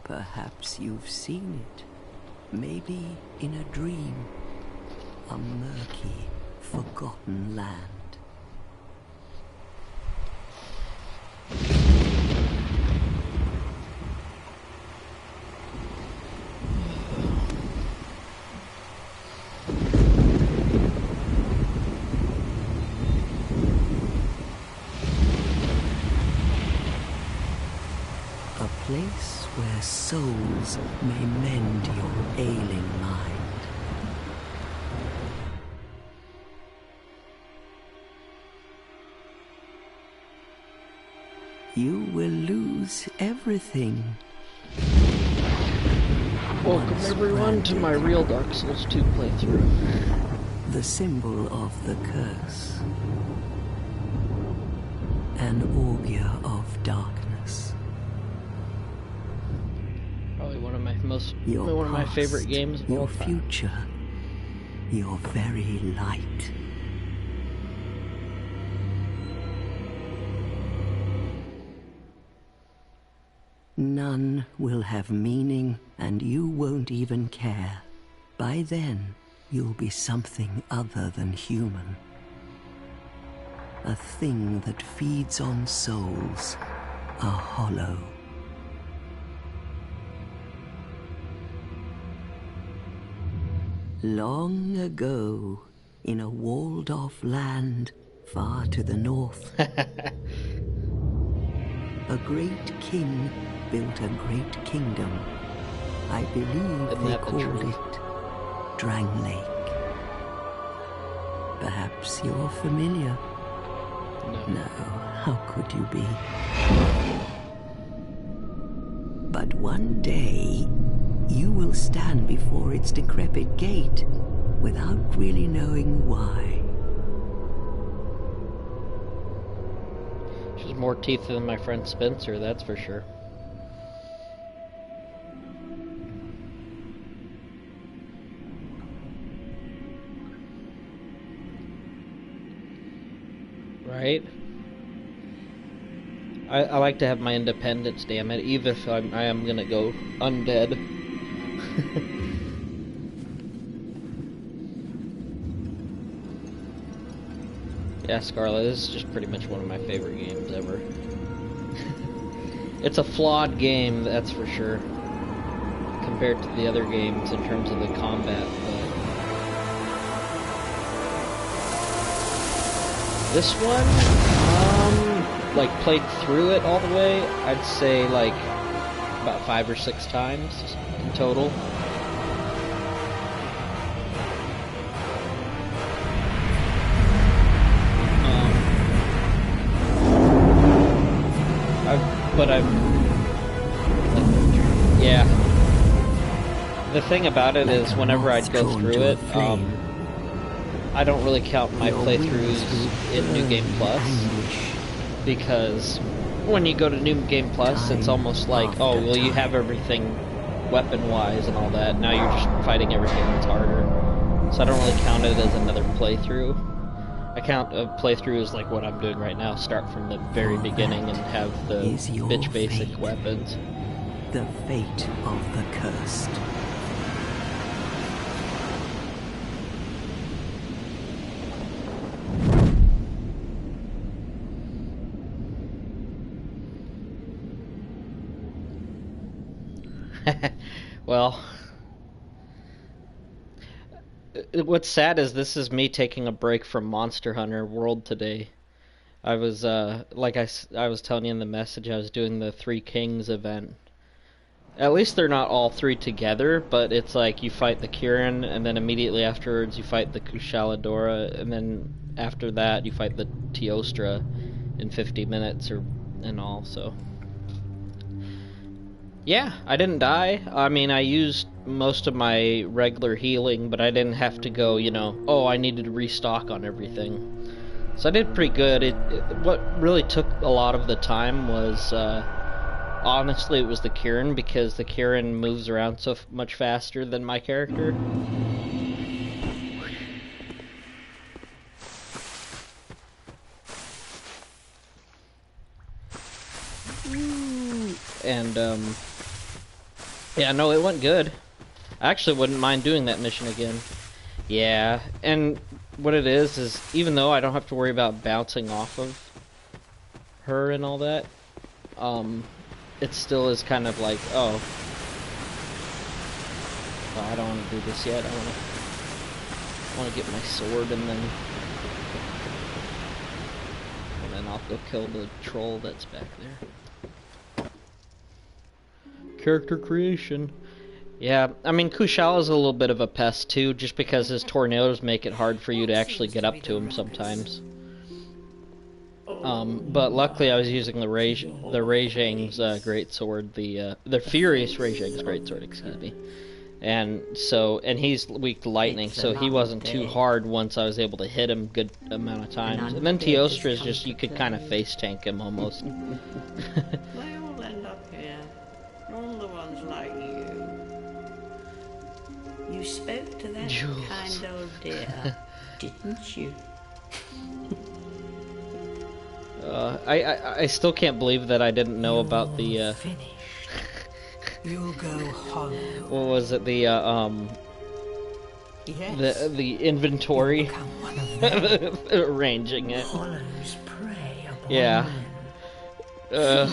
Perhaps you've seen it. Maybe in a dream. A murky, forgotten land. A place where souls may mend your ailing mind. You will lose everything. Welcome everyone to my real Dark Souls 2 playthrough. The symbol of the curse. An augur of darkness. Probably one of my Your favorite games of all your time. future, your very light. None will have meaning, and you won't even care. By then, you'll be something other than human. A thing that feeds on souls, a hollow. Long ago, in a walled-off land far to the north, a great king built a great kingdom. I believe they called it Drang Lake. Perhaps you're familiar? No, how could you be? But one day, you will stand before its decrepit gate without really knowing why. She's more teeth than my friend Spencer, that's for sure. Right? I like to have my independence, damn it, even if I am gonna go undead. Yeah, Scarlet, this is just pretty much one of my favorite games ever. It's a flawed game, that's for sure, compared to the other games in terms of the combat, but this one, like, played through it all the way, I'd say, like, about 5 or 6 times in total. Yeah. The thing about it is, whenever I'd go through it, I don't really count my playthroughs in New Game Plus, because when you go to New Game Plus, it's almost like, oh, well, you have everything weapon-wise and all that, now you're just fighting everything that's harder. So I don't really count it as another playthrough. I count a playthrough as like what I'm doing right now, start from the very beginning and have the bitch basic weapons. The fate of the cursed. Well, what's sad is this is me taking a break from Monster Hunter World today. I was, like I was telling you in the message, I was doing the Three Kings event. At least they're not all three together, but it's like you fight the Kirin, and then immediately afterwards you fight the Kushaladora, and then after that you fight the Teostra in 50 minutes and all, so... Yeah, I didn't die. I mean, I used most of my regular healing, but I didn't have to go, you know, oh, I needed to restock on everything. So I did pretty good. What really took a lot of the time was, honestly, it was the Kirin, because the Kirin moves around so much faster than my character. And, Yeah, no, it went good. I actually wouldn't mind doing that mission again. Yeah, and what it is even though I don't have to worry about bouncing off of her and all that, it still is kind of like, oh, well, I don't want to do this yet. I want to get my sword and then I'll go kill the troll that's back there. Character creation. Yeah, I mean, Kushal is a little bit of a pest too, just because his tornadoes make it hard for you to actually get up to him sometimes. But luckily I was using the Rajang's greatsword, the Furious Rajang's greatsword, excuse me. And he's weak to lightning, so he wasn't too hard once I was able to hit him good amount of times. And then Teostra's just, you could kind of face tank him almost. They all end up here. All the ones like you. You spoke to that Jules. kind old dear, didn't you? I still can't believe that I didn't know about the, Finished. You'll go hollow. what was it, Yes. the inventory, Become one of them. arranging it. Hollows prey upon Yeah. men.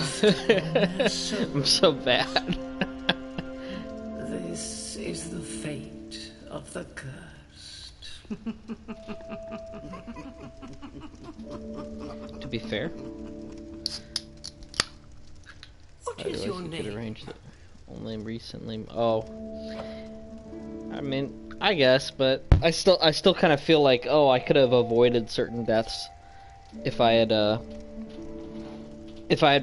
I'm so bad. This is the fate of the cursed. To be fair, What I is realized your you could name? arrange it only recently. Oh, I mean, I guess, but I still kind of feel like, oh, I could have avoided certain deaths if I had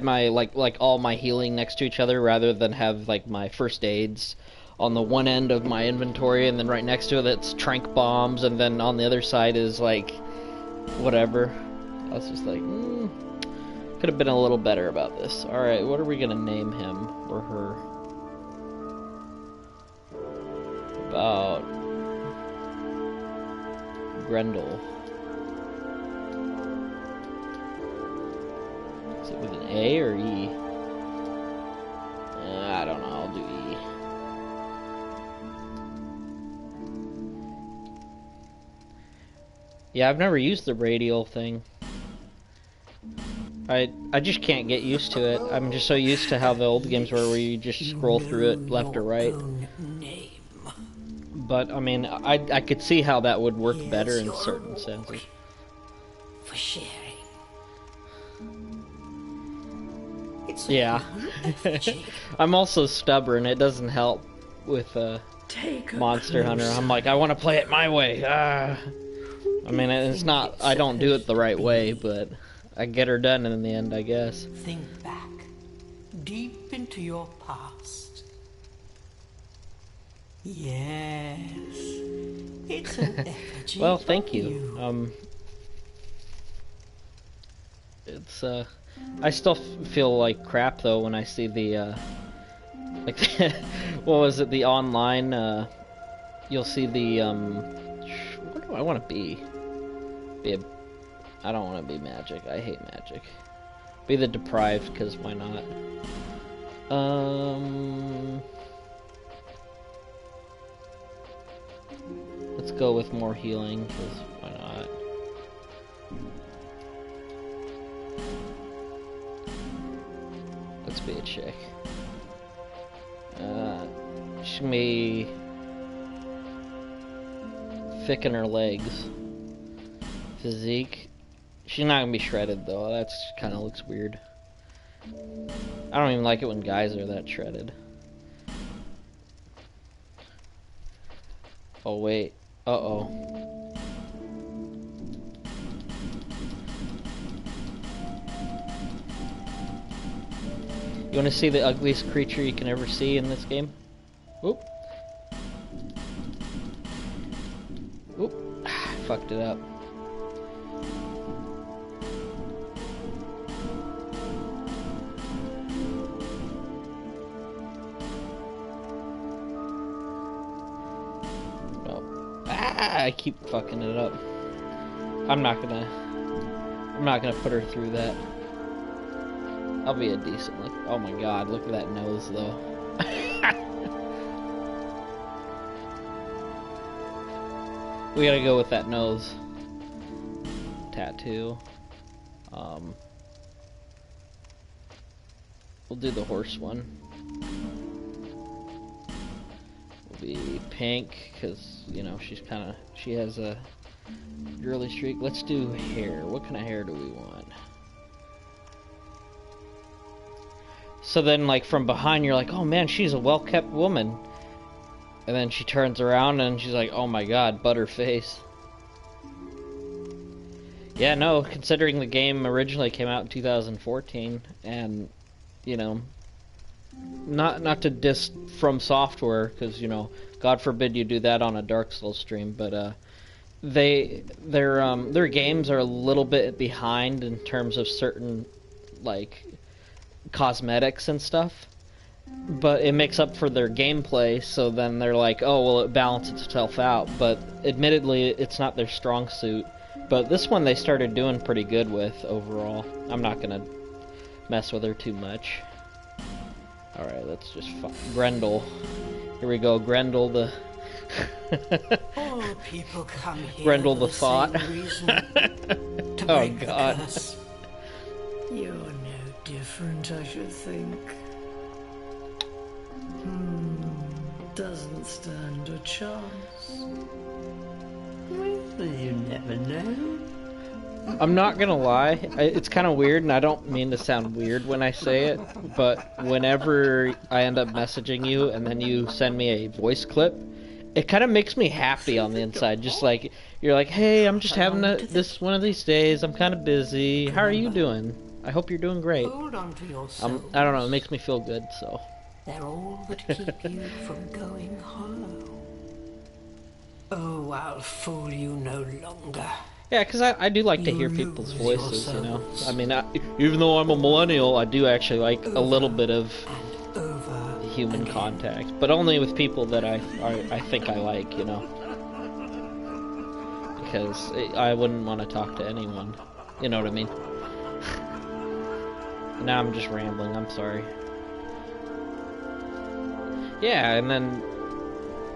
my like all my healing next to each other, rather than have like my first aids on the one end of my inventory, and then right next to it it's trank bombs, and then on the other side is like whatever. I was just like, could have been a little better about this. All right, what are we gonna name him or her? About Grendel. Is it with an A or E? I don't know, I'll do E. Yeah, I've never used the radial thing. I just can't get used to it. I'm just so used to how the old games were, where you just scroll through it left or right. But, I mean, I could see how that would work better in certain senses. For sharing. Yeah. I'm also stubborn. It doesn't help with Monster Hunter. I'm like, I want to play it my way. I mean, it's not, I don't do it the right way, but I get her done in the end, I guess. Think back, deep into your past. Yes, it's an effigy. Well, thank of you. It's I still feel like crap though when I see the like what was it, the online you'll see the what do I want to be? I don't want to be magic. I hate magic. Be the deprived, because why not? Let's go with more healing, because why not? Let's be a chick. She's gonna be thick in her legs. Physique. She's not gonna be shredded though. That's kind of looks weird. I don't even like it when guys are that shredded. Oh wait. Uh-oh. You want to see the ugliest creature you can ever see in this game? Whoop. Whoop. Fucked it up. I keep fucking it up. I'm not gonna put her through that. I'll be a decent look. Oh my god, look at that nose though. We gotta go with that nose tattoo. We'll do the horse one. Will be pink, because, you know, she has a girly streak. Let's do hair. What kind of hair do we want? So then, like, from behind, you're like, oh man, she's a well-kept woman. And then she turns around and she's like, oh my god, butterface. Yeah, no, considering the game originally came out in 2014, and, you know, not to diss From Software, because, you know, God forbid you do that on a Dark Souls stream, but, their games are a little bit behind in terms of certain, like, cosmetics and stuff, but it makes up for their gameplay, so then they're like, oh, well, it balances itself out, but admittedly, it's not their strong suit. But this one they started doing pretty good with, overall. I'm not gonna mess with her too much. Alright, let's just Grendel. Here we go, Grendel the... All people come here Grendel for the the thought. same reason, to Oh break the god. curse. You're no different, I should think. Doesn't stand a chance. Well, you never know. I'm not gonna lie, it's kind of weird, and I don't mean to sound weird when I say it, but whenever I end up messaging you and then you send me a voice clip, it kind of makes me happy on the inside. Just like, you're like, hey, I'm just having this one of these days, I'm kind of busy, how are you doing? I hope you're doing great. Hold on to your souls. I don't know, it makes me feel good, so. They're all that keep you from going hollow. Oh, I'll fool you no longer. Yeah, because I do like to hear people's voices, you know. I mean, even though I'm a millennial, I do actually like a little bit of human contact, but only with people that I think I like, you know. Because I wouldn't want to talk to anyone, you know what I mean? Now I'm just rambling, I'm sorry. Yeah, and then,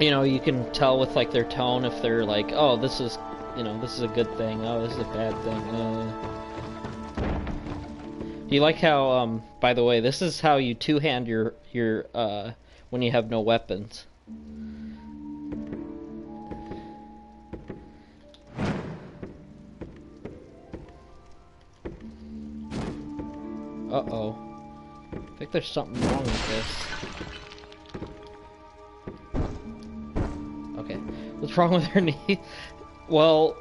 you know, you can tell with, like, their tone if they're like, oh, this is, you know, this is a good thing, oh, this is a bad thing, Do you like how, by the way, this is how you two-hand your when you have no weapons. Uh-oh. I think there's something wrong with this. Okay. What's wrong with her knee? Well,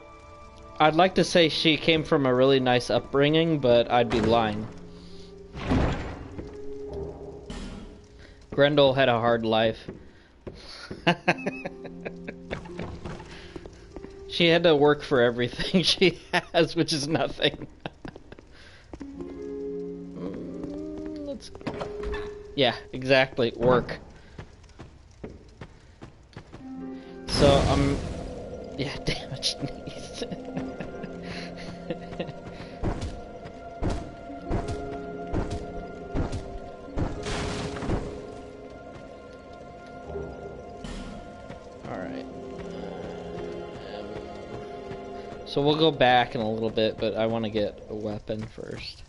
I'd like to say she came from a really nice upbringing, but I'd be lying. Grendel had a hard life. She had to work for everything she has, which is nothing. Let's... Yeah, exactly. Work. So, yeah, damaged knees. Alright. So we'll go back in a little bit, but I want to get a weapon first.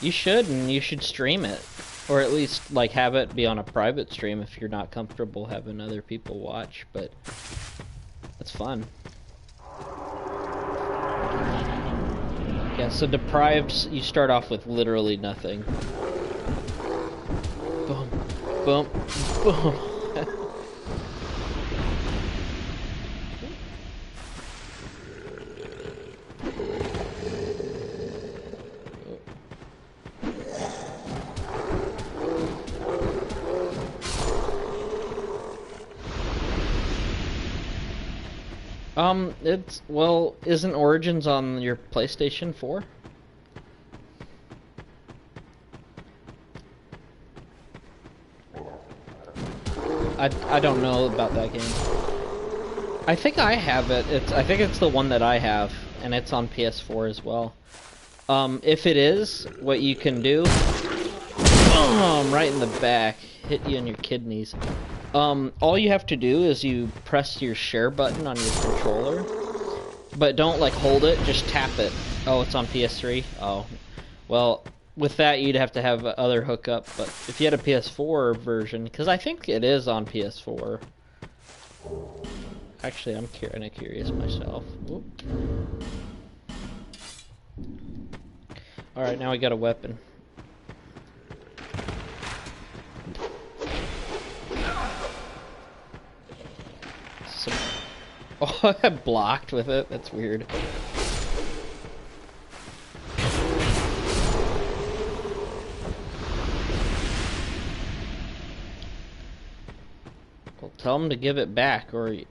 You should, and you should stream it. Or at least, like, have it be on a private stream if you're not comfortable having other people watch, but it's fun. Yeah, so deprived, you start off with literally nothing. Boom, boom, boom. Well, isn't Origins on your PlayStation 4? I don't know about that game. I think I have it. I think it's the one that I have, and it's on PS4 as well. If it is, what you can do, boom, right in the back, hit you in your kidneys. All you have to do is you press your share button on your controller, but don't like hold it, just tap it. Oh, it's on PS3? Oh, well, with that you'd have to have other hookup, but if you had a PS4 version, because I think it is on PS4. Actually, I'm kind of curious myself. Alright, now we got a weapon. Oh, I blocked with it. That's weird. Well, tell them to give it back, yeah,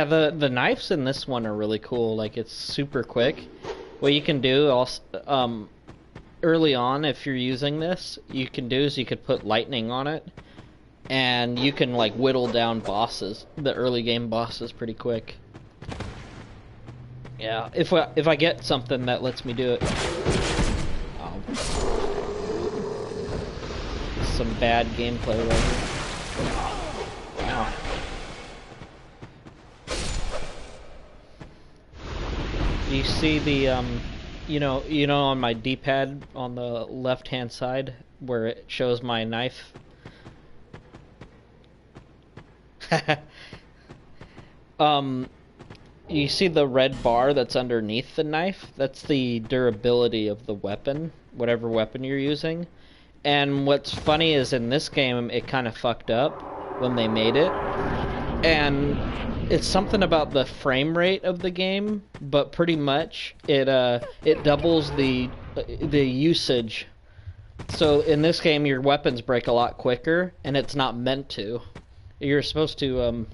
the knives in this one are really cool. Like, it's super quick. What you can do also, early on, if you're using this, you can do is you could put lightning on it. And you can like whittle down bosses, the early game bosses, pretty quick. Yeah, if I get something that lets me do it. Oh. Some bad gameplay right here. Wow. You see the you know on my D-pad on the left-hand side where it shows my knife. You see the red bar that's underneath the knife? That's the durability of the weapon, whatever weapon you're using. And what's funny is in this game, it kind of fucked up when they made it. And it's something about the frame rate of the game, but pretty much it doubles the usage. So in this game, your weapons break a lot quicker, and it's not meant to. You're supposed to,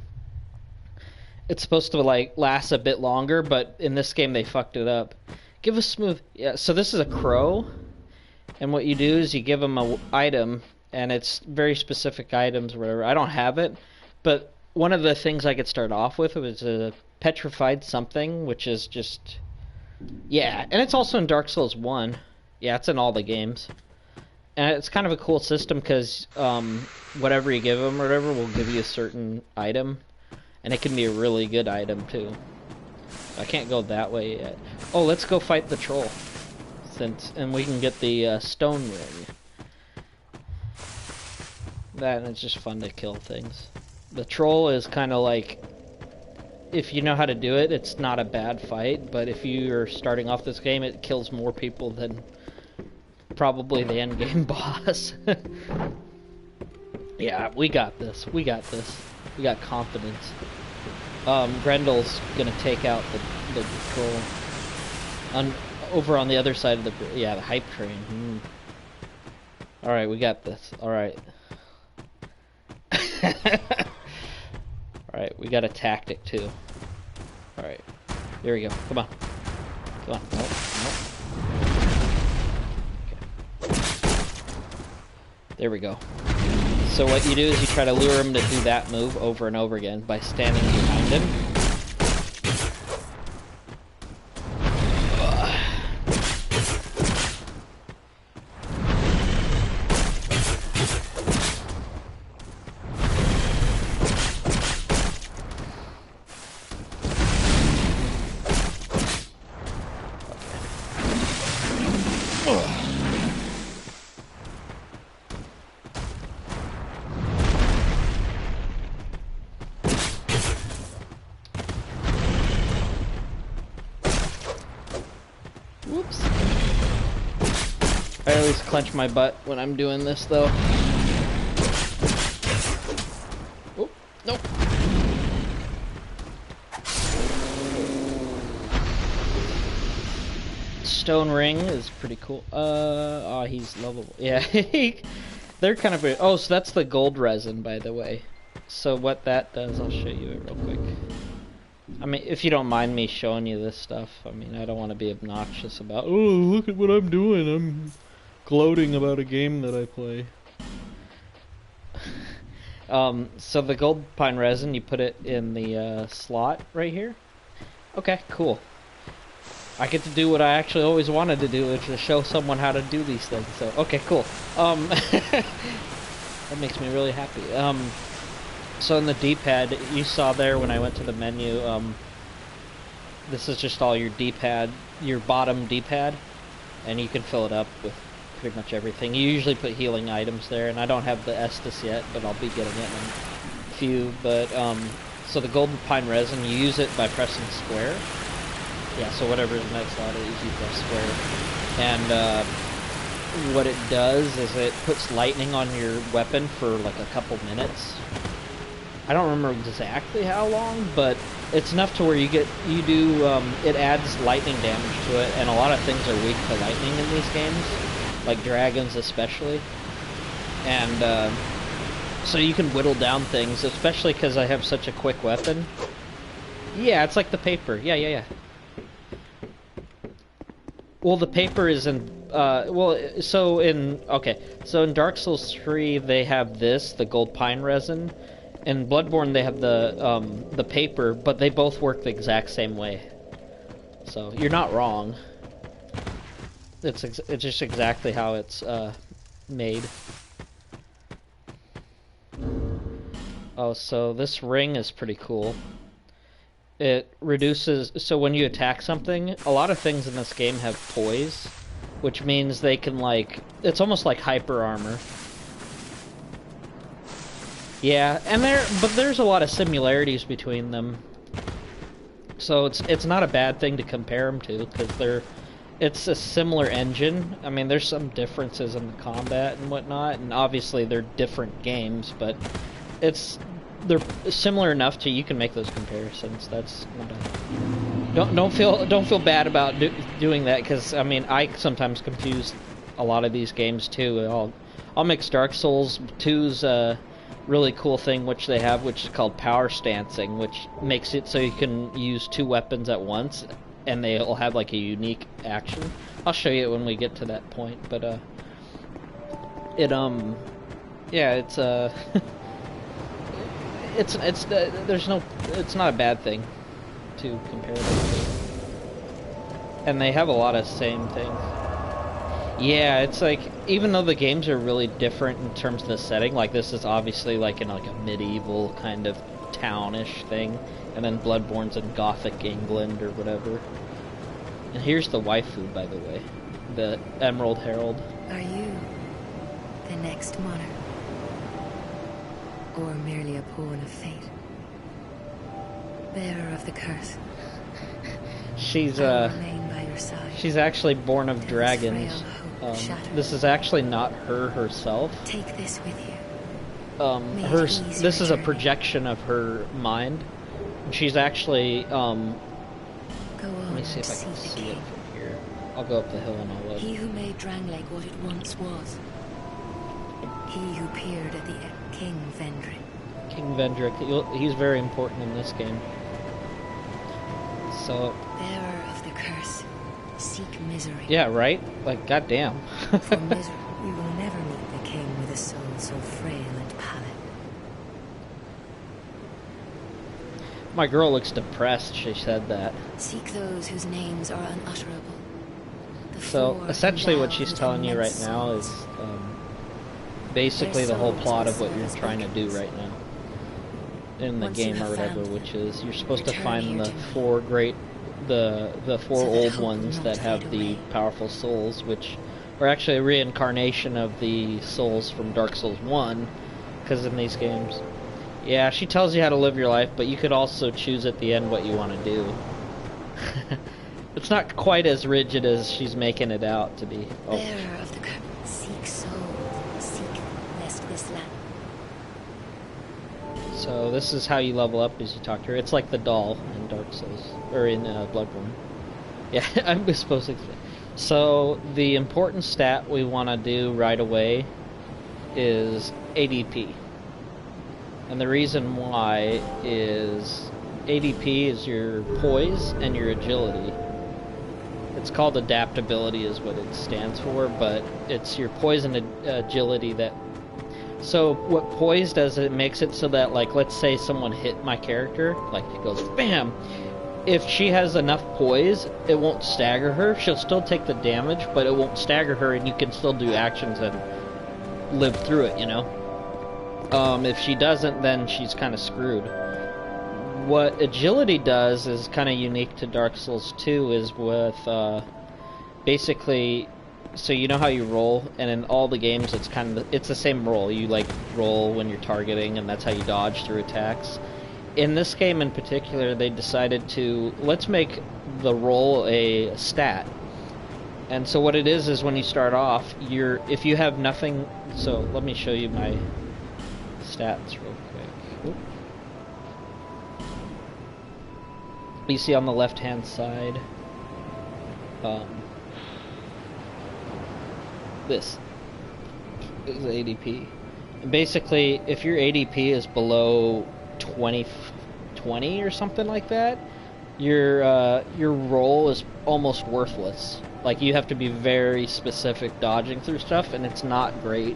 it's supposed to, like, last a bit longer, but in this game they fucked it up. Give a smooth... Yeah, so this is a crow, and what you do is you give them an item, and it's very specific items or whatever. I don't have it, but one of the things I could start off with was a petrified something, which is just... Yeah, and it's also in Dark Souls 1. Yeah, it's in all the games. And it's kind of a cool system because whatever you give them or whatever will give you a certain item. And it can be a really good item too. I can't go that way yet. Oh, let's go fight the troll. And we can get the stone ring. That, and it's just fun to kill things. The troll is kind of like... If you know how to do it, it's not a bad fight. But if you're starting off this game, it kills more people than... probably the end game boss. Yeah, we got this. We got this. We got confidence. Grendel's gonna take out the troll. Over on the other side of the... Yeah, the hype train. Alright, we got this. Alright. Alright, we got a tactic too. Alright. Here we go. Come on. Come on. Nope. Nope. There we go. So what you do is you try to lure him to do that move over and over again by standing behind him. Whoops. I always clench my butt when I'm doing this, though. Oh, nope. Stone ring is pretty cool. Oh, he's lovable. Yeah, they're kind of... Oh, so that's the gold resin, by the way. So what that does, I'll show you it real quick. I mean, if you don't mind me showing you this stuff, I mean, I don't want to be obnoxious about, oh, look at what I'm doing, I'm gloating about a game that I play. So the gold pine resin, you put it in the slot right here. Okay, cool. I get to do what I actually always wanted to do, which is show someone how to do these things, so, okay, cool. That makes me really happy. So in the D-pad, you saw there when I went to the menu, this is just all your D-pad, your bottom D-pad, and you can fill it up with pretty much everything. You usually put healing items there, and I don't have the Estus yet, but I'll be getting it in a few. But, so the golden pine resin, you use it by pressing square. Yeah, so whatever the next slot is, you press square. And, what it does is it puts lightning on your weapon for like a couple minutes. I don't remember exactly how long, but it's enough to where it adds lightning damage to it, and a lot of things are weak to lightning in these games, like dragons especially. And so you can whittle down things, especially because I have such a quick weapon. Yeah, it's like the paper. Yeah. Well, the paper is in, so in Dark Souls 3, they have this, the gold pine resin. In Bloodborne, they have the paper, but they both work the exact same way. So, you're not wrong. It's just exactly how it's, made. Oh, so this ring is pretty cool. It reduces, so when you attack something, a lot of things in this game have poise, which means they can, like, it's almost like hyper armor. Yeah, and but there's a lot of similarities between them. So it's not a bad thing to compare them to, because it's a similar engine. I mean, there's some differences in the combat and whatnot, and obviously they're different games, but they're similar enough to you can make those comparisons. That's not a, don't feel bad about doing that, because I mean I sometimes confuse a lot of these games too. I'll mix Dark Souls 2's really cool thing which they have, which is called power stancing, which makes it so you can use two weapons at once and they'll have like a unique action. I'll show you it when we get to that point, but yeah, it's it's not a bad thing to compare them to. And they have a lot of same things. Yeah, it's like, even though the games are really different in terms of the setting, like this is obviously like in like a medieval kind of townish thing, and then Bloodborne's in Gothic England or whatever. And here's the waifu, by the way, the Emerald Herald. Are you the next monarch? Or merely a pawn of fate? Bearer of the curse. She's remain by your side. She's actually born of dragons. This is actually not her herself. Take this with you. This is a projection of her mind. She's actually Go on, let me see if I can see it from here. I'll go up the hill and I'll look. He who made Drangleic what it once was. He who peered at the King Vendrick. King Vendrick, he's very important in this game. So, bearer of the curse, seek misery. Yeah, right? Like, goddamn. For misery, we will never meet the king with a soul so frail and pallid. My girl looks depressed, she said that. Seek those whose names are unutterable. So, essentially what she's telling you right now is, basically the whole plot of what you're trying to do right now in the game or whatever, which is you're supposed to find the four old ones that have the powerful souls, which are actually a reincarnation of the souls from Dark Souls 1, because in these games, yeah, she tells you how to live your life, but you could also choose at the end what you want to do. It's not quite as rigid as she's making it out to be. Oh. Bearer of the curse, seek soul, seek lest this land. So this is how you level up as you talk to her. It's like the doll in Dark Souls, or in Bloodborne. Yeah, I'm supposed to. So the important stat we want to do right away is ADP. And the reason why is ADP is your poise and your agility. It's called adaptability is what it stands for, but it's your poise and agility that... So what poise does, it makes it so that, like, let's say someone hit my character, like it goes BAM! If she has enough poise, it won't stagger her. She'll still take the damage, but it won't stagger her, and you can still do actions and live through it, you know? If she doesn't, then she's kind of screwed. What agility does is kind of unique to Dark Souls 2 is with basically, so you know how you roll, and in all the games it's the same roll. You like roll when you're targeting, and that's how you dodge through attacks. In this game in particular, they decided to let's make the roll a stat. And so what it is when you start off, if you have nothing. So let me show you my stats real quick. Oop. You see on the left hand side, this is ADP. Basically, if your ADP is below 20 or something like that, your roll is almost worthless. Like, you have to be very specific dodging through stuff, and it's not great.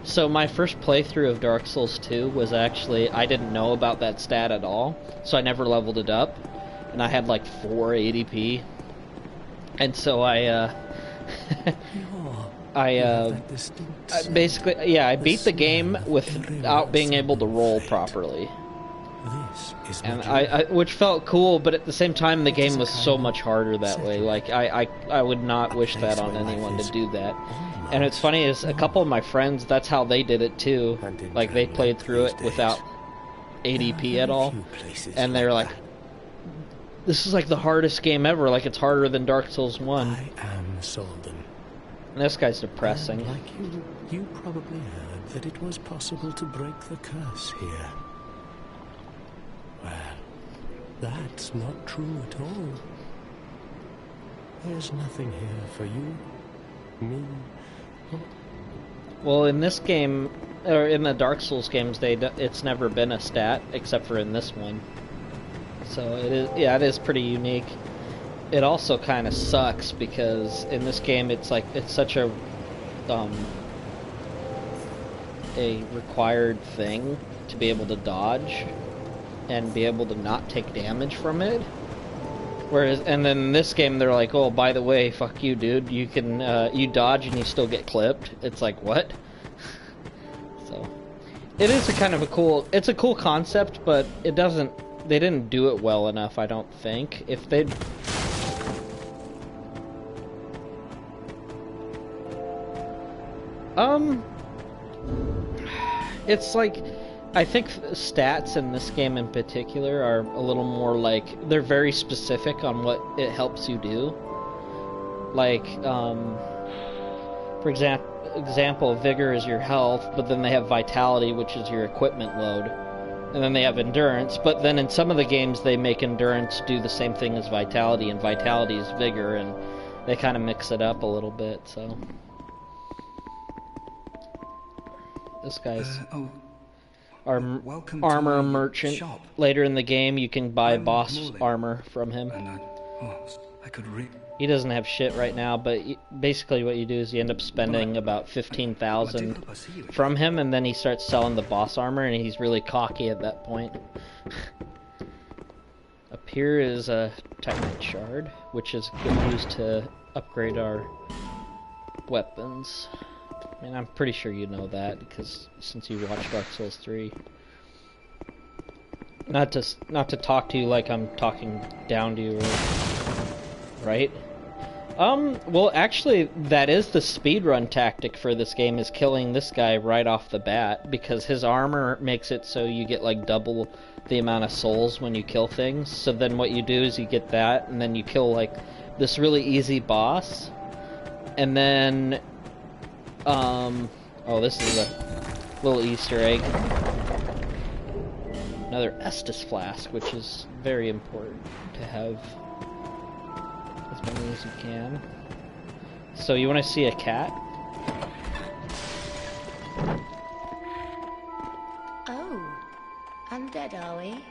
So my first playthrough of Dark Souls 2 was actually, I didn't know about that stat at all, so I never leveled it up, and I had like 4 ADP, and so I basically, yeah, I beat the game without being able to roll properly. And which felt cool, but at the same time, the game was so much harder that way. Like, I would not wish that on anyone to do that. And it's funny, is a couple of my friends, that's how they did it too. Like, they played through it without ADP at all, and they're like, this is like the hardest game ever. Like, it's harder than Dark Souls 1. I am Solden. And this guy's depressing. Like you probably heard that it was possible to break the curse here. Well, that's not true at all. There's nothing here for you, me. Well, in this game, or in the Dark Souls games, it's never been a stat, except for in this one. So it is, yeah, it is pretty unique. It also kind of sucks because in this game, it's such a required thing to be able to dodge and be able to not take damage from it. Whereas, and then in this game, they're like, oh, by the way, fuck you, dude. You can, you dodge and you still get clipped. It's like, what? So, it is it's a cool concept, but they didn't do it well enough, I don't think. If they'd... It's like, I think stats in this game in particular are a little more like, they're very specific on what it helps you do. Like, for example, vigor is your health, but then they have vitality, which is your equipment load. And then they have endurance, but then in some of the games they make endurance do the same thing as vitality, and vitality is vigor, and they kind of mix it up a little bit, so... This guy's armor merchant. Shop. Later in the game, you can buy boss armor from him. And I could read. He doesn't have shit right now, but basically what you do is you end up spending about 15,000 from him, and then he starts selling the boss armor, and he's really cocky at that point. Up here is a Titanite shard, which is used to upgrade our weapons. I mean, I'm pretty sure you know that, because since you watched Dark Souls 3. Not to talk to you like I'm talking down to you, right? Well, actually, that is the speedrun tactic for this game, is killing this guy right off the bat, because his armor makes it so you get, like, double the amount of souls when you kill things. So then what you do is you get that, and then you kill, like, this really easy boss, and then... oh, this is a little Easter egg. Another Estus flask, which is very important to have as many as you can. So you want to see a cat? Oh, undead are we?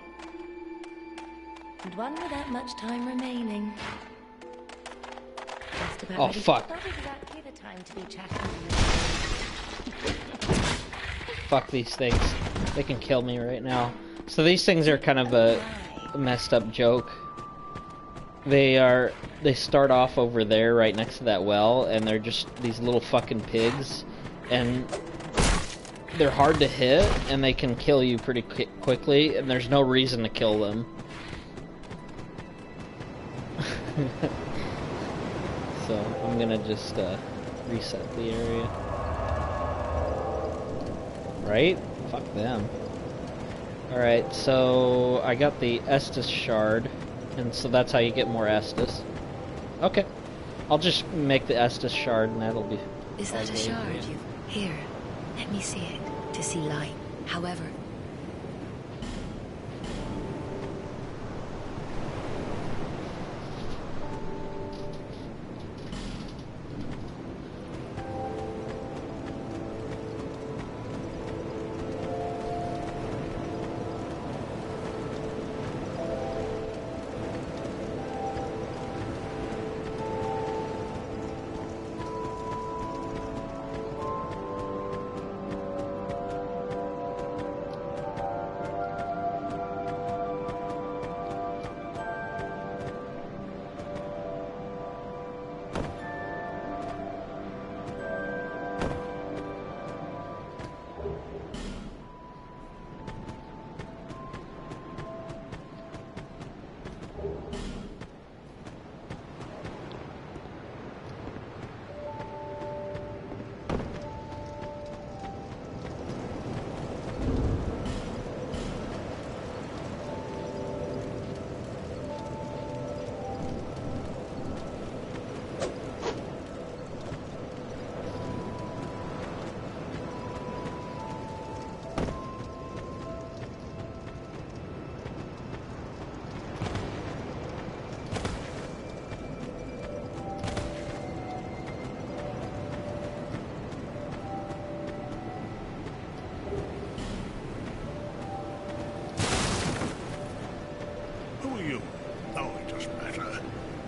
And one without much time remaining. Just about Oh, ready to fuck. start exactly the time to be chatting. Fuck these things. They can kill me right now. So these things are kind of a messed up joke. They start off over there right next to that well, and they're just these little fucking pigs. And they're hard to hit, and they can kill you pretty quickly, and there's no reason to kill them. So I'm gonna just reset the area. Right? Fuck them. Alright, so I got the Estus shard, and so that's how you get more Estus. Okay. I'll just make the Estus shard, and that'll be... Is that a shard? Here, let me see it. To see light. However...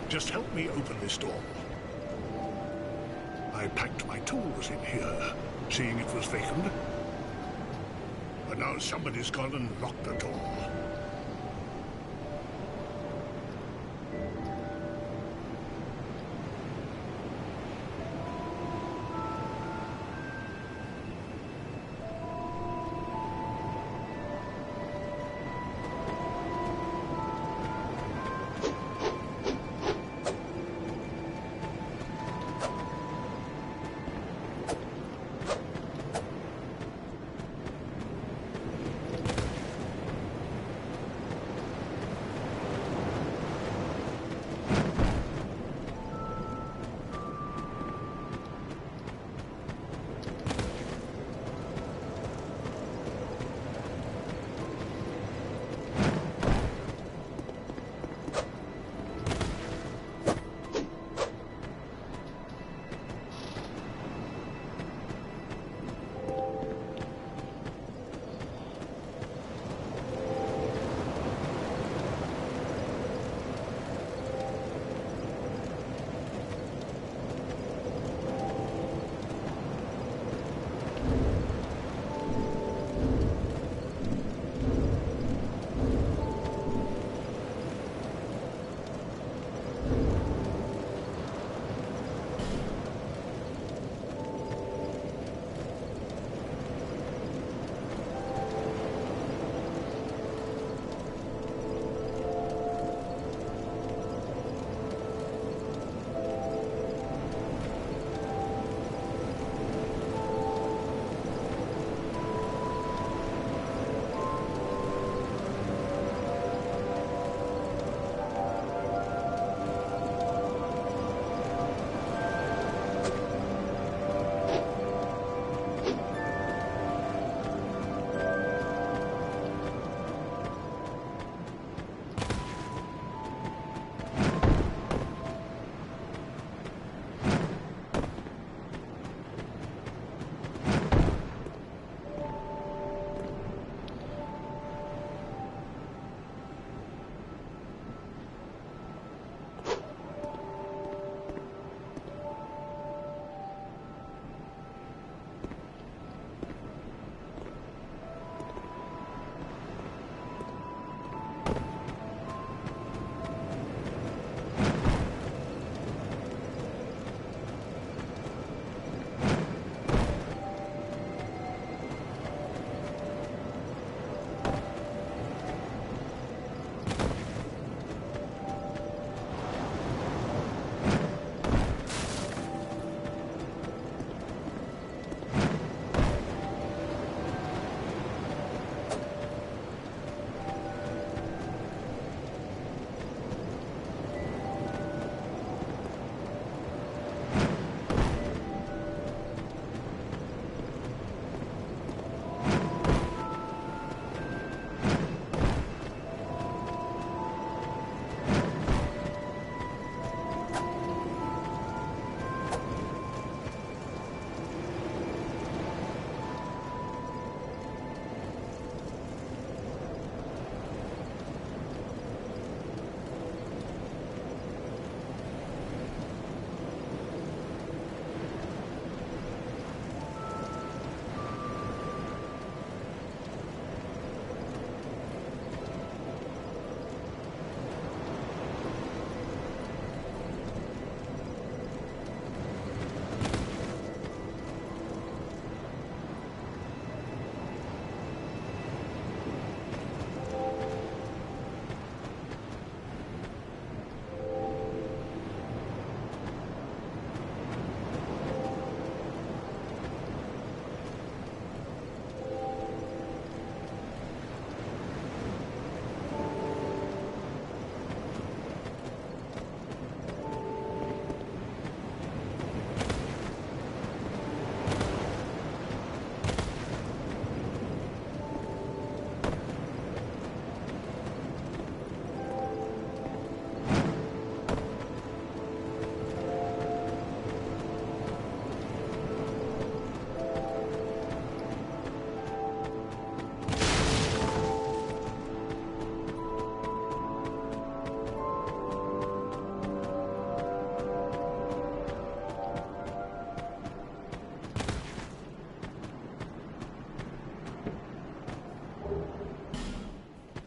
Just help me open this door. I packed my tools in here, seeing it was vacant. But now somebody's gone and locked the door.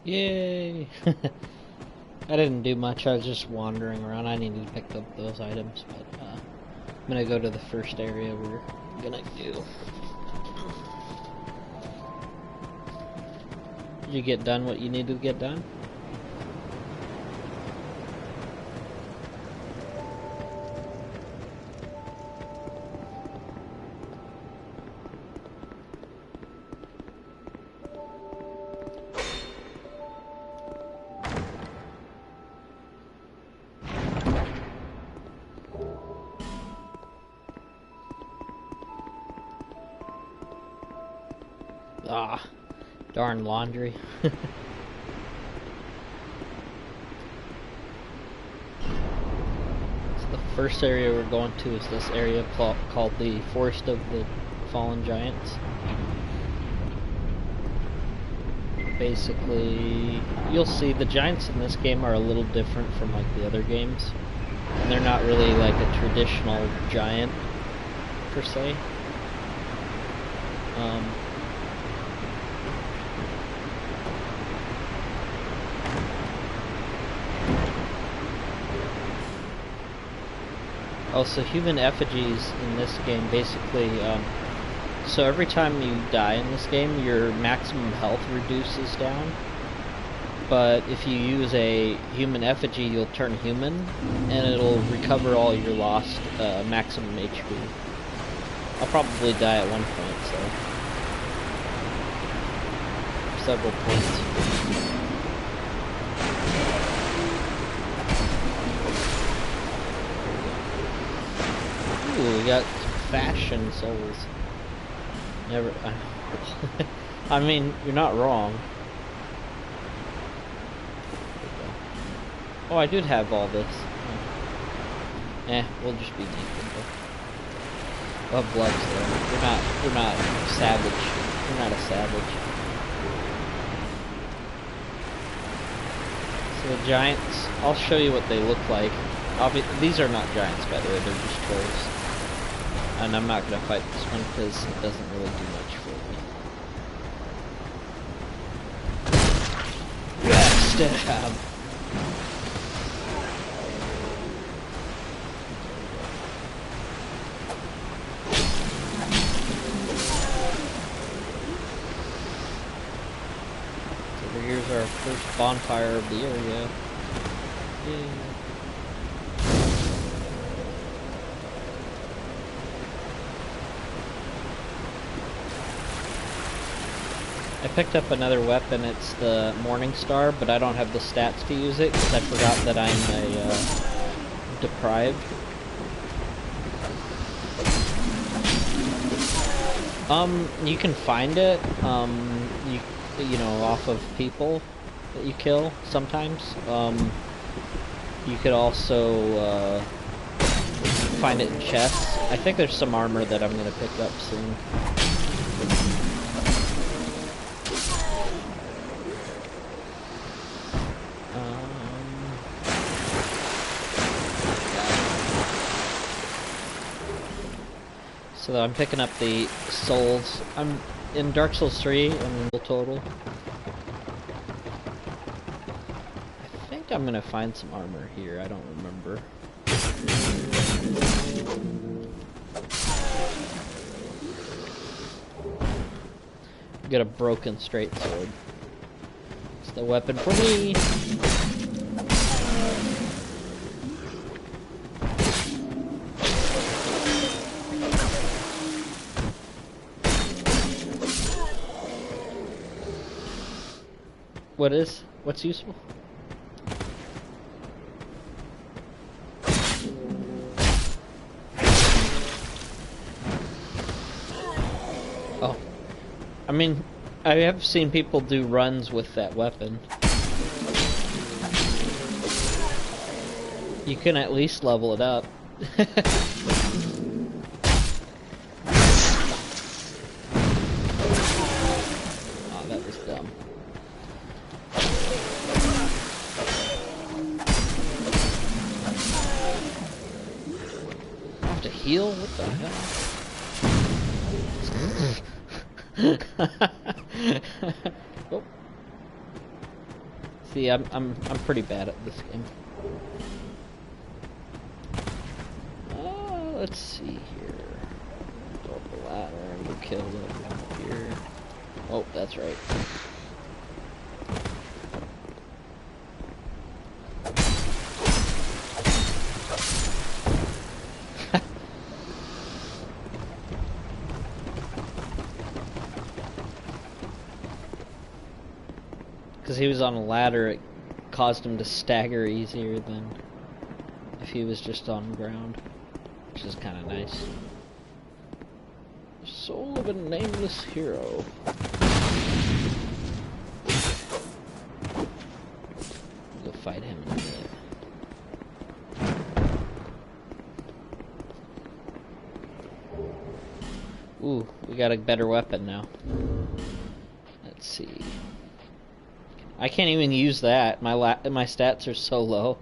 Yay! I didn't do much, I was just wandering around. I needed to pick up those items, but I'm gonna go to the first area we're gonna do. Did you get done what you needed to get done? Ah, darn laundry. So the first area we're going to is this area called the Forest of the Fallen Giants. Basically, you'll see the giants in this game are a little different from like the other games. And they're not really like a traditional giant, per se. Also, human effigies in this game basically, so every time you die in this game, your maximum health reduces down. But if you use a human effigy, you'll turn human, and it'll recover all your lost maximum HP. I'll probably die at one point, so several points. Ooh, we got fashion souls. Never. I mean, you're not wrong. Oh, I did have all this. We'll just be naked. We'll have gloves though. We're not savage. We're not a savage. So the giants, I'll show you what they look like. These are not giants, by the way, they're just trolls. And I'm not going to fight this one because it doesn't really do much for me. Backstab! So here's our first bonfire of the area. Yay. I picked up another weapon, it's the Morning Star, but I don't have the stats to use it because I forgot that I'm a deprived. You can find it, you know, off of people that you kill sometimes. You could also find it in chests. I think there's some armor that I'm gonna pick up soon. So I'm picking up the souls. I'm in Dark Souls 3 and total. I think I'm gonna find some armor here. I don't remember. Get a broken straight sword. It's the weapon for me. What's useful? Oh. I mean, I have seen people do runs with that weapon. You can at least level it up. Heal? What the hell? Oh. See, I'm pretty bad at this game. Let's see here. Go up the ladder and we'll kill them here. Oh, that's right. Because he was on a ladder, it caused him to stagger easier than if he was just on the ground, which is kind of nice. Soul of a nameless hero. We'll go fight him in a minute. Ooh, we got a better weapon now. Let's see. I can't even use that. My stats are so low.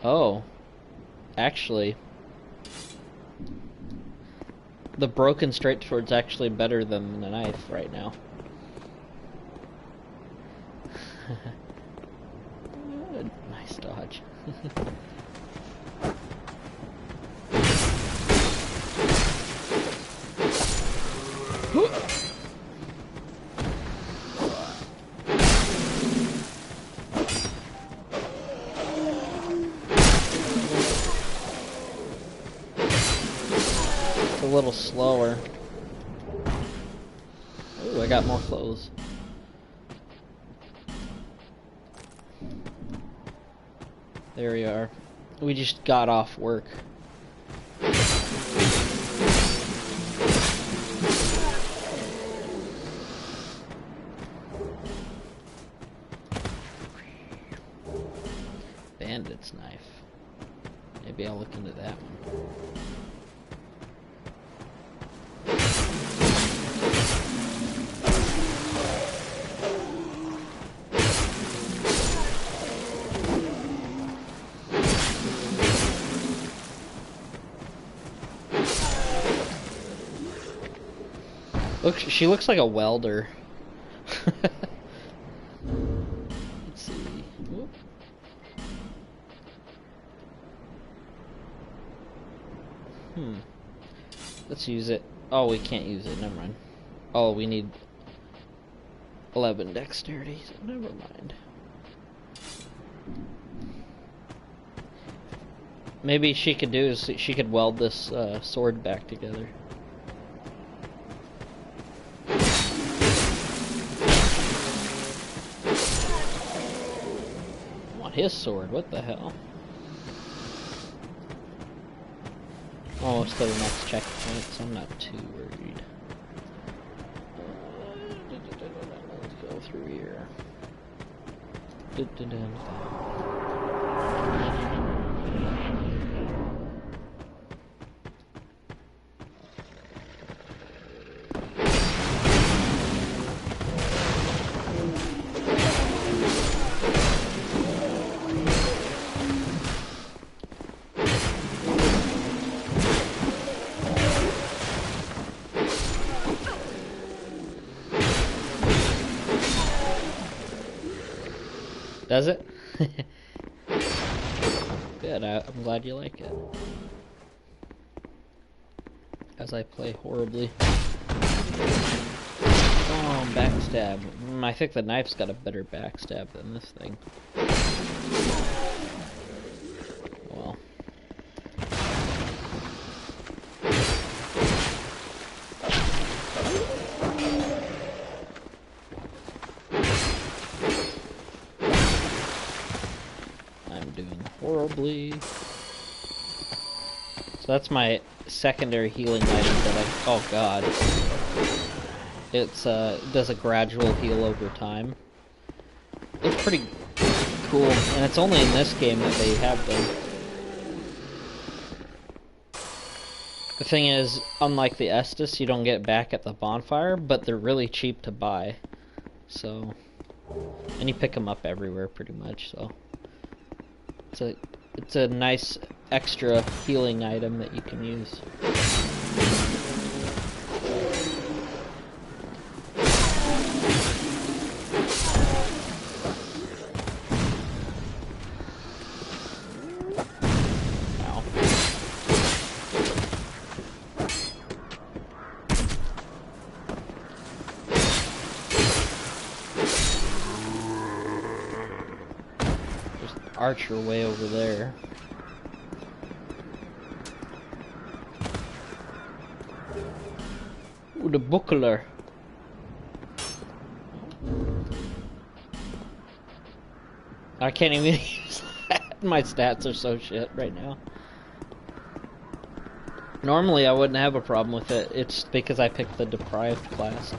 Oh. Actually, the broken straight sword's actually better than the knife right now. Nice dodge. A little slower. Ooh, I got more clothes. There we are. We just got off work. Bandit's knife. Maybe I'll look into that one. Look, she looks like a welder. Let's see. Whoop. Let's use it. Oh, we can't use it. Never mind. Oh, we need 11 dexterity. So never mind. Maybe she could do is she could weld this sword back together. His sword, what the hell? Almost to the next checkpoint, so I'm not too worried. Let's go through here. Does it? Good, I'm glad you like it. As I play horribly. Oh, backstab. I think the knife's got a better backstab than this thing. Well. Horribly. So that's my secondary healing item that I... Oh god. It's does a gradual heal over time. It's pretty cool, and it's only in this game that they have them. The thing is, unlike the Estus, you don't get back at the bonfire, but they're really cheap to buy. So... And you pick them up everywhere, pretty much, so... It's a nice extra healing item that you can use. archer way over there. Ooh, the buckler. I can't even use that. My stats are so shit right now. Normally I wouldn't have a problem with it. It's because I picked the deprived class.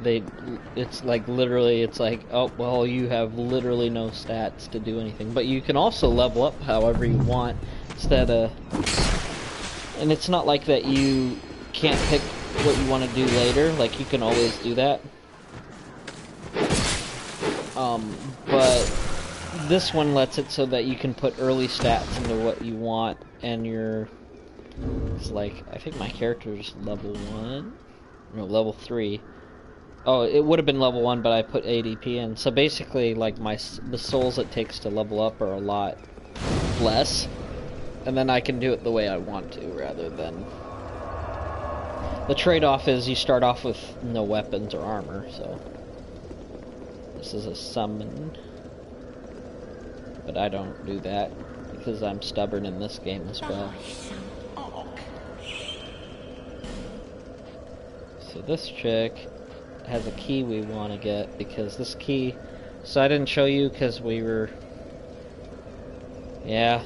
It's like literally, it's like, oh, well, you have literally no stats to do anything. But you can also level up however you want instead of... And it's not like that you can't pick what you want to do later. Like, you can always do that. But this one lets it so that you can put early stats into what you want, and it's like, I think my character's level 1, no, level 3. Oh, it would have been level 1, but I put ADP in. So basically, like, the souls it takes to level up are a lot less, and then I can do it the way I want to, rather than... The trade-off is you start off with no weapons or armor, so... This is a summon. But I don't do that, because I'm stubborn in this game as well. So this chick has a key we want to get, because this key... So I didn't show you because we were... Yeah.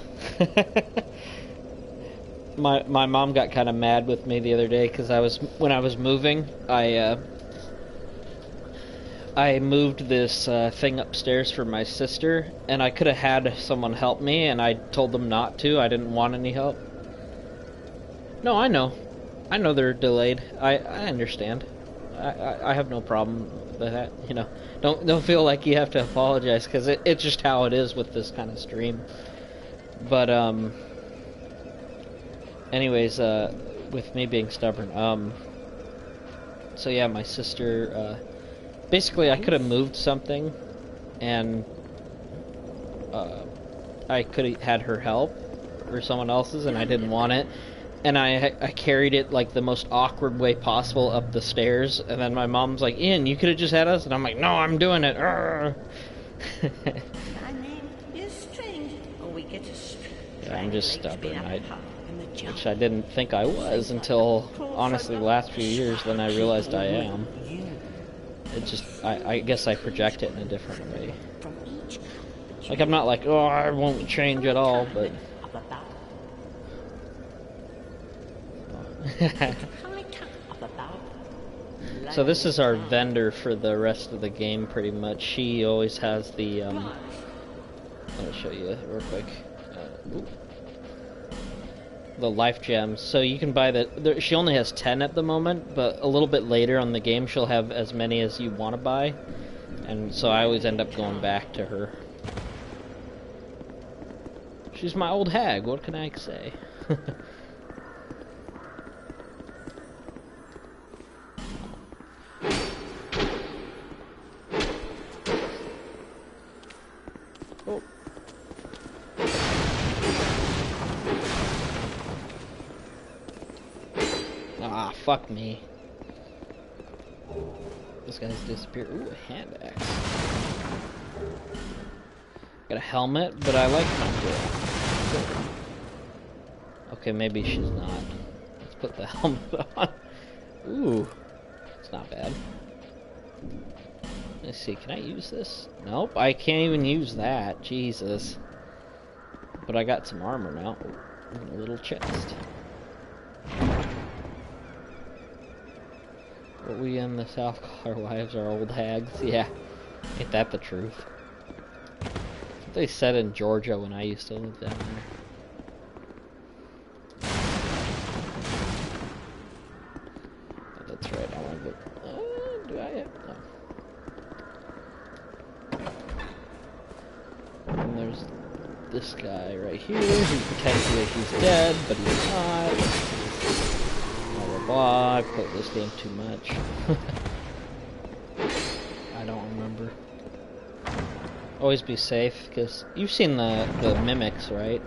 My mom got kind of mad with me the other day, because when I was moving, I moved this thing upstairs for my sister, and I could have had someone help me, and I told them not to. I didn't want any help. No, I know. I know they're delayed. I understand. I have no problem with that. You know, don't feel like you have to apologize, because it's just how it is with this kind of stream. But anyways, with me being stubborn, so yeah, my sister, basically I could have moved something, and I could have had her help, or someone else's, and I didn't want it. And I carried it like the most awkward way possible up the stairs, and then my mom's like, Ian, you could have just had us, and I'm like, no, I'm doing it. My name is strange. We get a yeah, I'm just stubborn, which I didn't think I was until, honestly, the last few years, then I realized I am. It just, I guess I project it in a different way. Like, I'm not like, oh, I won't change at all, but... So this is our vendor for the rest of the game, pretty much. She always has the, I'll show you real quick. The life gems. So you can buy she only has 10 at the moment, but a little bit later on the game she'll have as many as you want to buy. And so I always end up going back to her. She's my old hag, what can I say? Oh. Ah, fuck me. This guy's disappeared. Ooh, a hand axe. Got a helmet, but I like Hunter. Okay, maybe she's not. Let's put the helmet on. Ooh, it's not bad. Let's see, can I use this? Nope, I can't even use that. Jesus. But I got some armor now. And a little chest. What we in the South call our wives are old hags? Yeah. Ain't that the truth? They said in Georgia when I used to live down there. Oh, that's right, I want to go... do I have... No. And there's this guy right here who pretends that he's dead, but he's not. Blah blah blah, I played this game too much. I don't remember. Always be safe, because you've seen the mimics, right?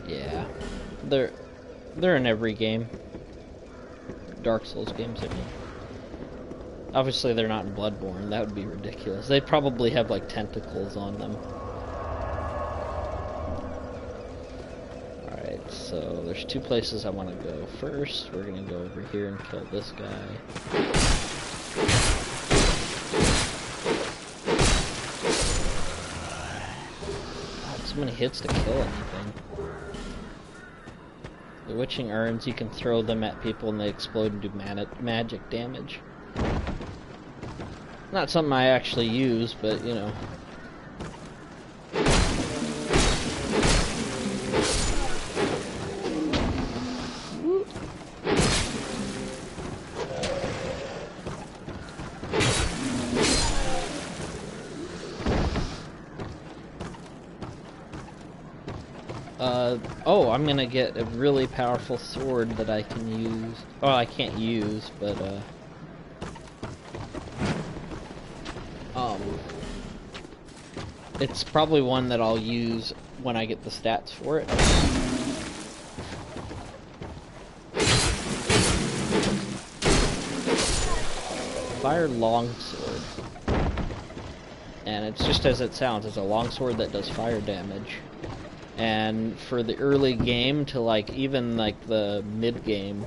Yeah. They're in every game. Dark Souls games, I mean. Obviously, they're not in Bloodborne. That would be ridiculous. They probably have, like, tentacles on them. Alright, so there's two places I want to go. First, we're going to go over here and kill this guy. God, so many hits to kill anything. The witching urns, you can throw them at people and they explode and do magic damage. Not something I actually use, but, you know. Oh, I'm gonna get a really powerful sword that I can use. Oh, I can't use, but, it's probably one that I'll use when I get the stats for it. Fire longsword. And it's just as it sounds, it's a longsword that does fire damage. And for the early game to like even like the mid game,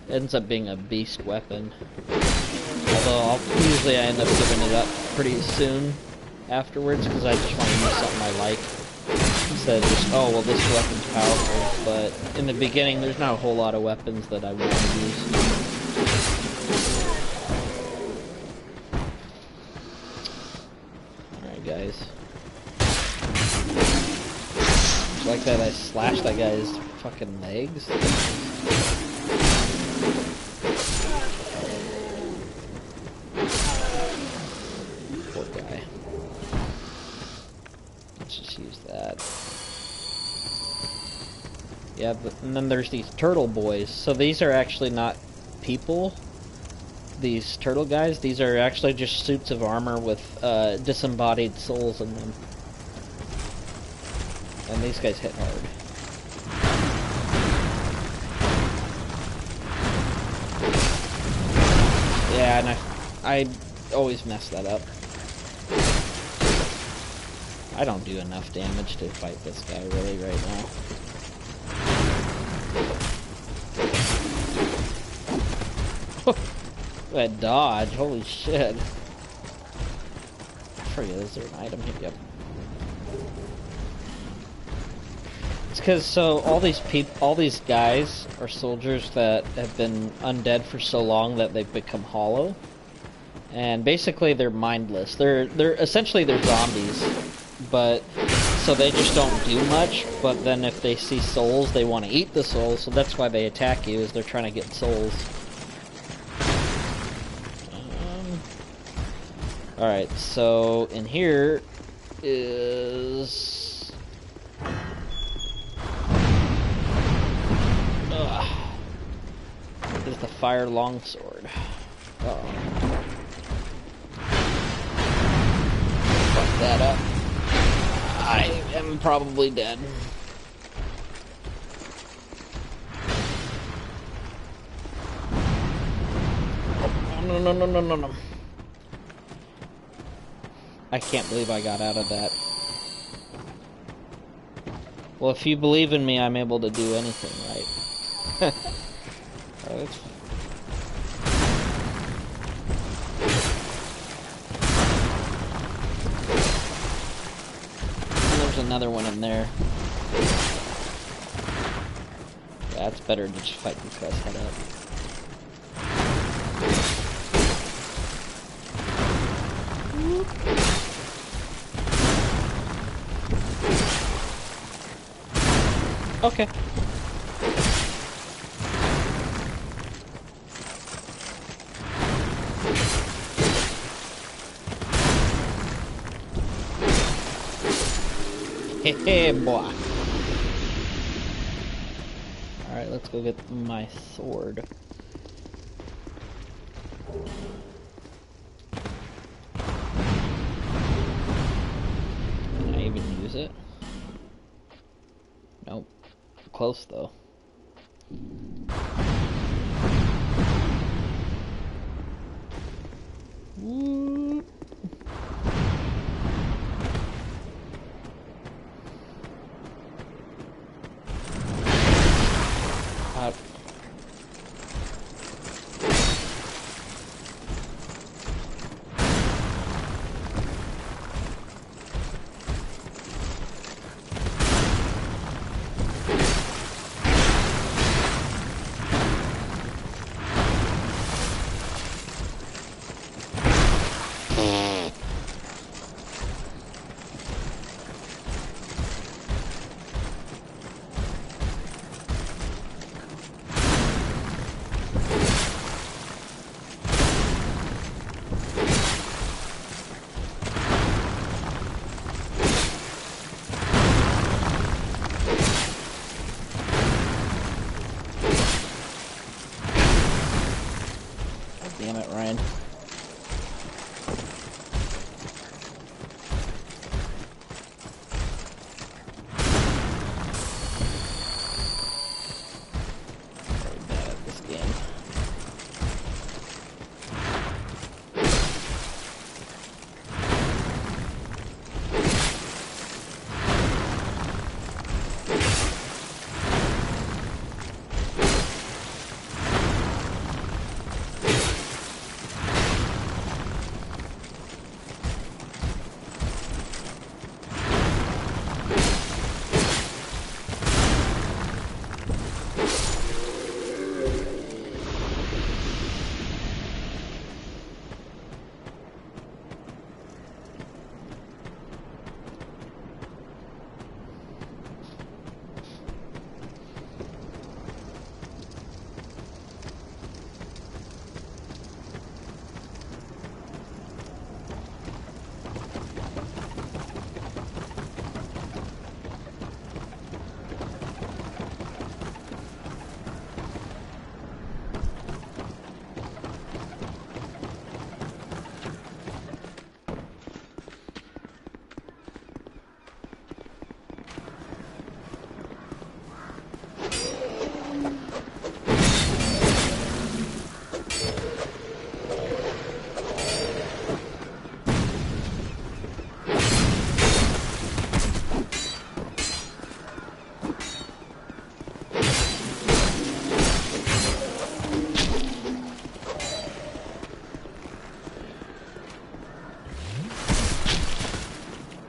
it ends up being a beast weapon. Although usually I end up giving it up pretty soon afterwards because I just want to use something I like instead of just, oh well, this weapon's powerful. But in the beginning, there's not a whole lot of weapons that I want to use. Alright, guys. Like that I slashed that guy's fucking legs. Poor guy. Let's just use that. Yeah, and then there's these turtle boys. So these are actually not people. These turtle guys, these are actually just suits of armor with disembodied souls in them. And these guys hit hard. Yeah, and I always mess that up. I don't do enough damage to fight this guy really right now. That dodge, holy shit. Is there an item here? Yep. Because so all these guys are soldiers that have been undead for so long that they've become hollow, and basically they're mindless. They're essentially zombies, but so they just don't do much. But then if they see souls, they want to eat the souls. So that's why they attack you, is they're trying to get souls. All right, so in here is. Is the fire longsword. Uh-oh. Fuck that up. I am probably dead. Oh, no. I can't believe I got out of that. Well, if you believe in me, I'm able to do anything, right? Right. There's another one in there. Yeah, it's better to just fight these guys head up. Okay. Hey, boy. Alright, let's go get my sword. Can I even use it? Nope. Close, though. Damn it, Ryan. Very bad at this game.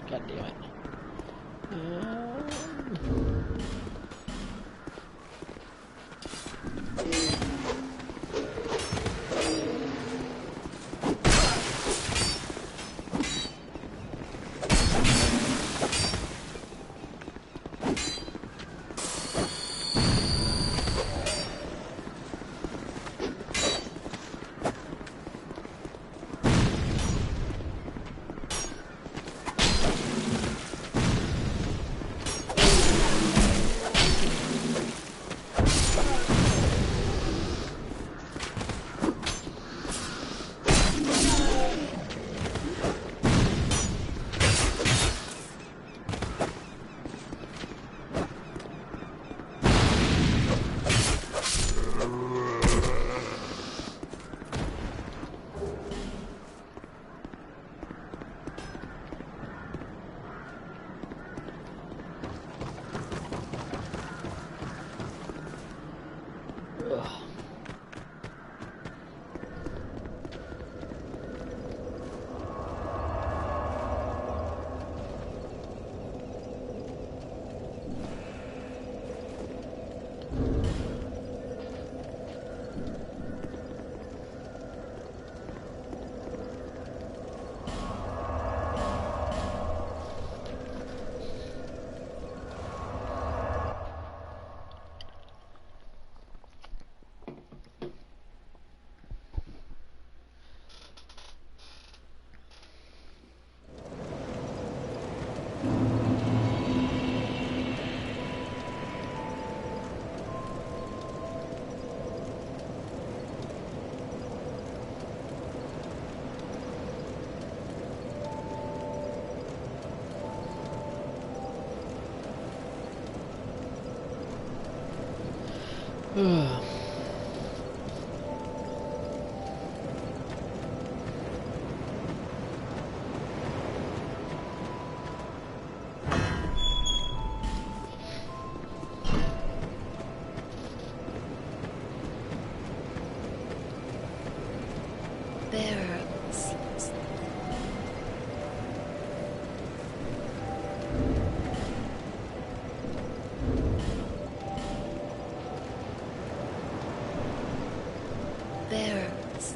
God damn it. Bearer seems. Bearers.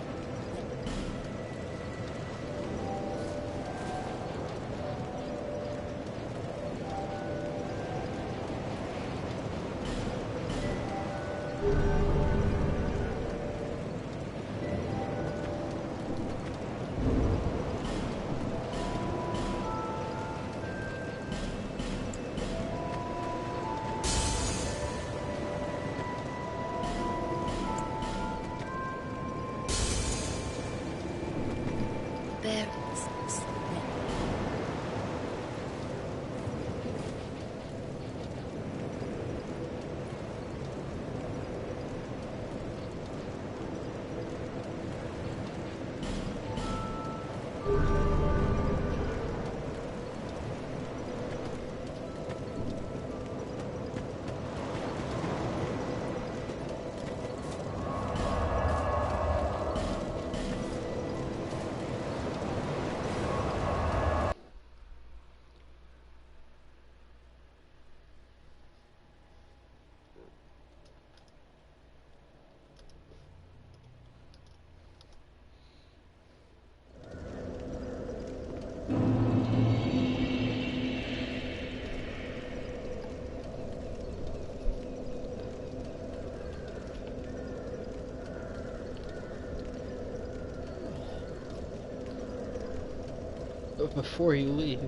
before you leave.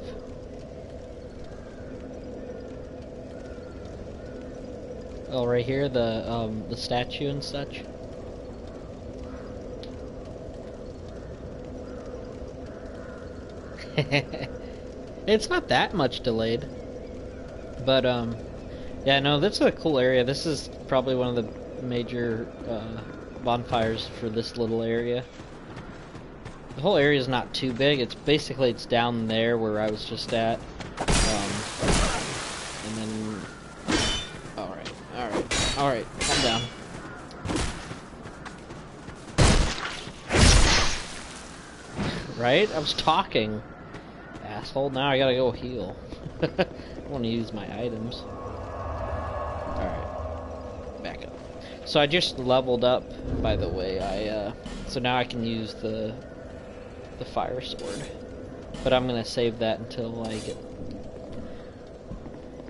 Oh, right here, the statue and such. It's not that much delayed, but yeah, no, that's a cool area. This is probably one of the major bonfires for this little area. The whole area is not too big. It's basically down there where I was just at, and then all right, calm down. Right? I was talking. Asshole, now I gotta go heal. I want to use my items. Alright. Back up. So I just leveled up, by the way. So now I can use the fire sword. But I'm gonna save that until I get...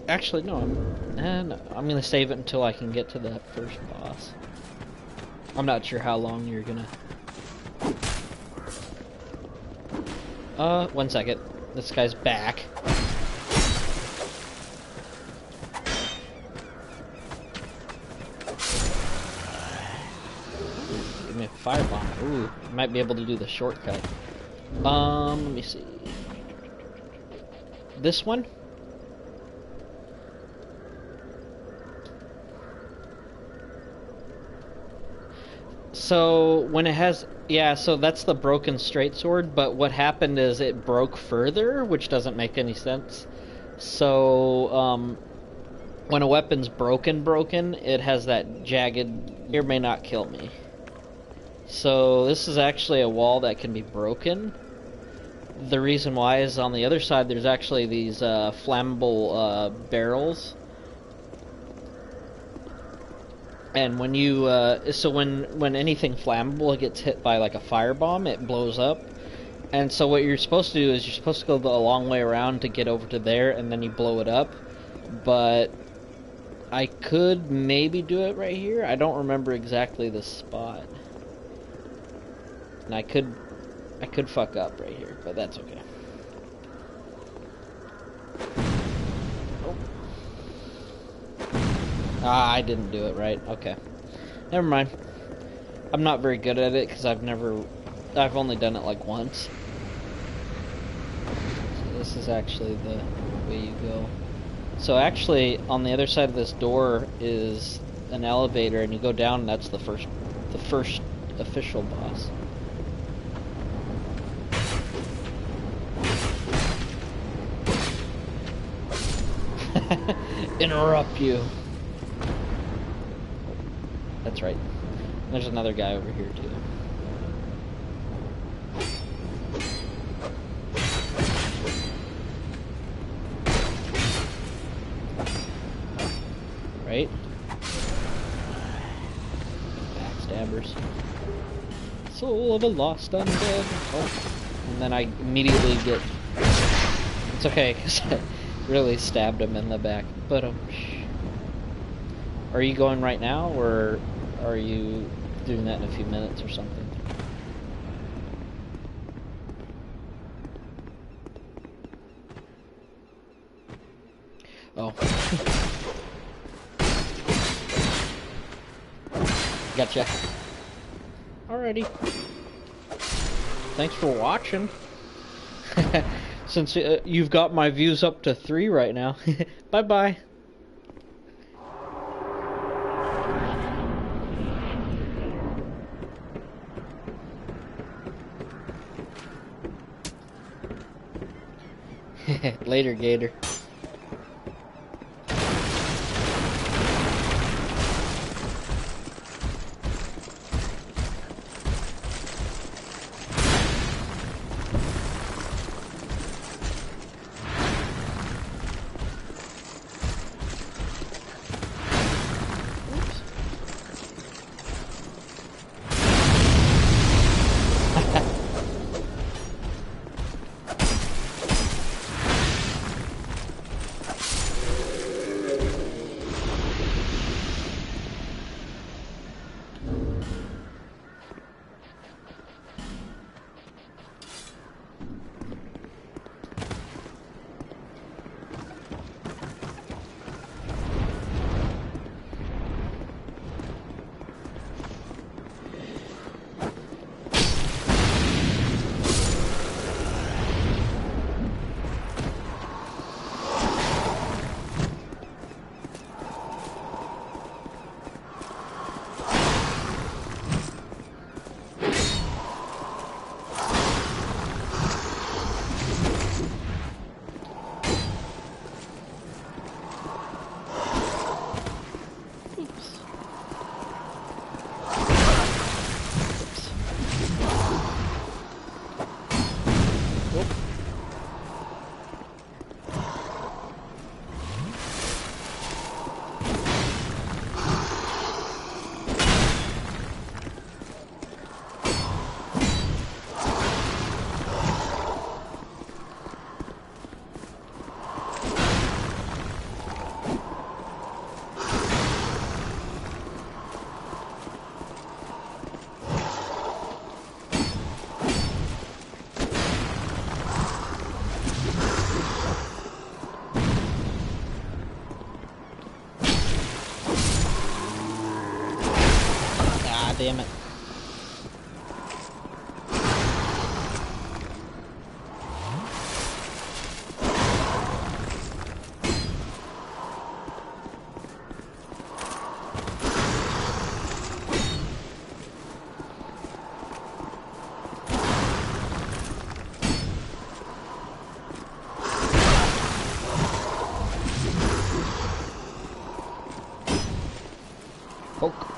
Actually, no, I'm gonna save it until I can get to that first boss. I'm not sure how long you're gonna... 1 second. This guy's back. Give me a firebomb. Ooh, might be able to do the shortcut. Let me see. This one? So when it has, yeah, so that's the broken straight sword, but what happened is it broke further, which doesn't make any sense. So when a weapon's broken, it has that jagged, here may not kill me. So this is actually a wall that can be broken. The reason why is on the other side there's actually these flammable barrels. And when you, so when anything flammable gets hit by like a firebomb, it blows up. And so what you're supposed to do is you're supposed to go the long way around to get over to there, and then you blow it up. But I could maybe do it right here. I don't remember exactly the spot. And I could fuck up right here, but that's okay. Ah, I didn't do it right. Okay. Never mind. I'm not very good at it because I've only done it like once. So this is actually the way you go. So actually, on the other side of this door is an elevator, and you go down, and that's the first official boss. Interrupt you. That's right. There's another guy over here too. Right? Backstabbers. Soul of a lost undead. Oh. And then I immediately get... It's okay, because I really stabbed him in the back. But are you going right now, or are you doing that in a few minutes or something? Oh. Gotcha. Alrighty. Thanks for watching. Since you've got my views up to 3 right now. Bye-bye. Later, Gator. damn it. Poke.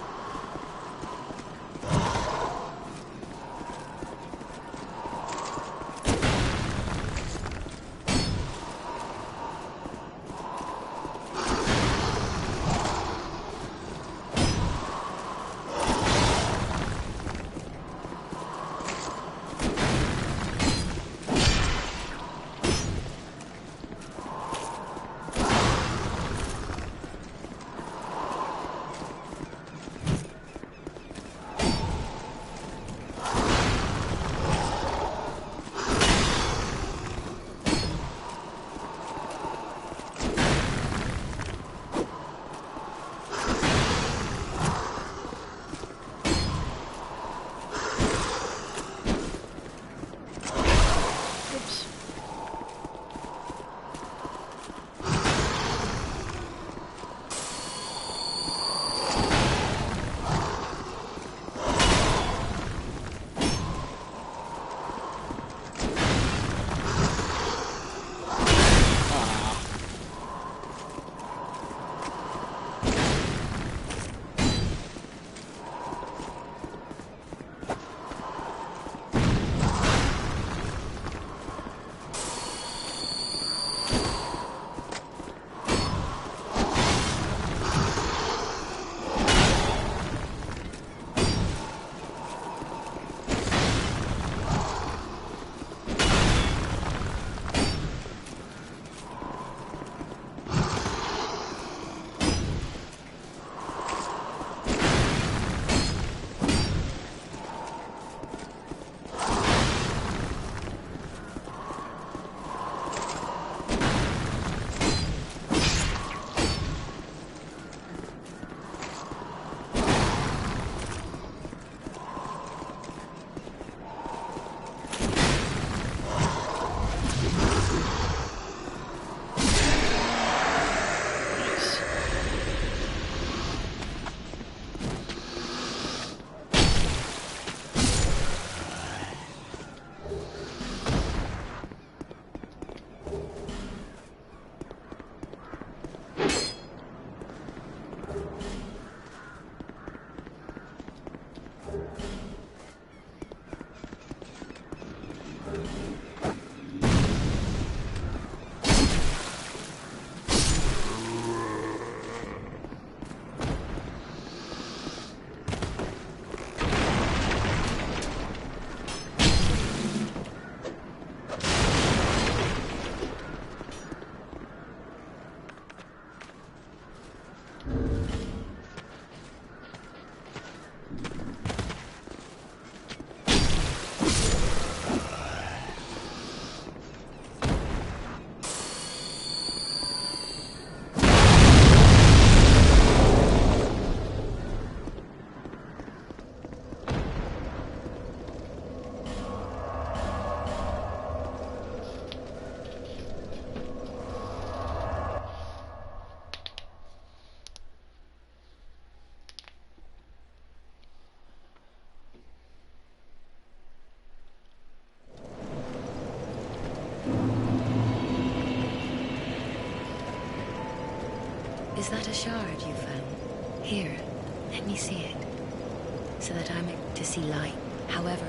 Is that a shard you found? Here, let me see it, so that I'm to see light. However,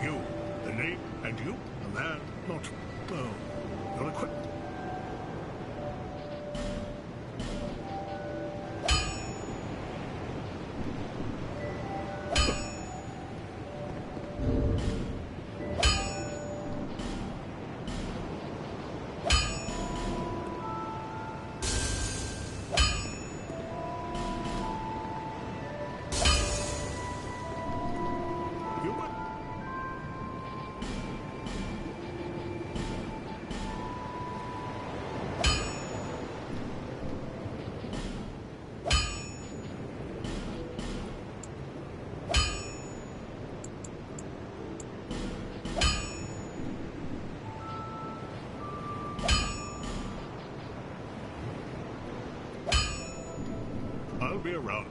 You, the name and man, not, oh, your equipment. I'll be around.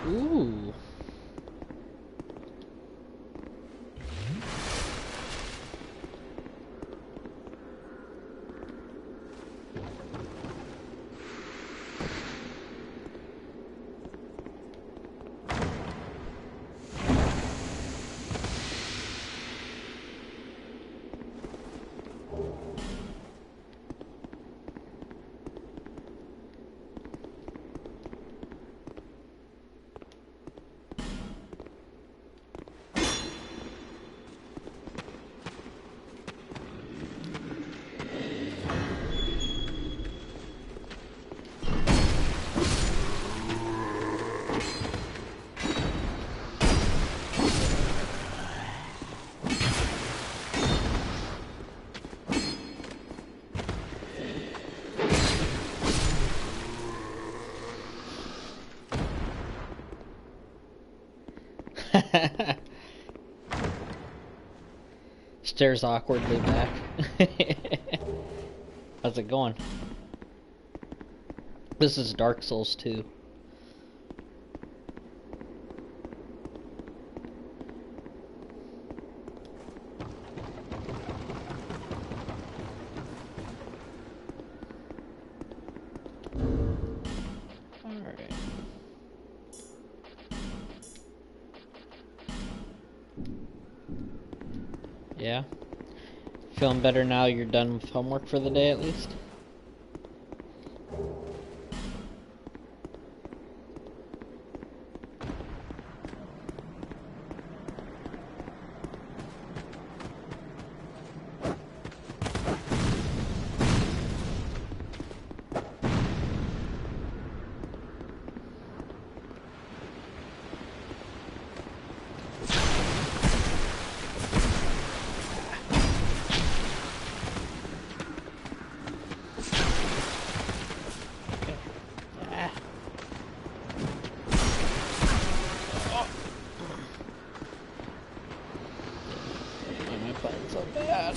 Ooh. Stares awkwardly back. How's it going? This is Dark Souls 2. Alright. Yeah? Feeling better now you're done with homework for the day at least? So bad.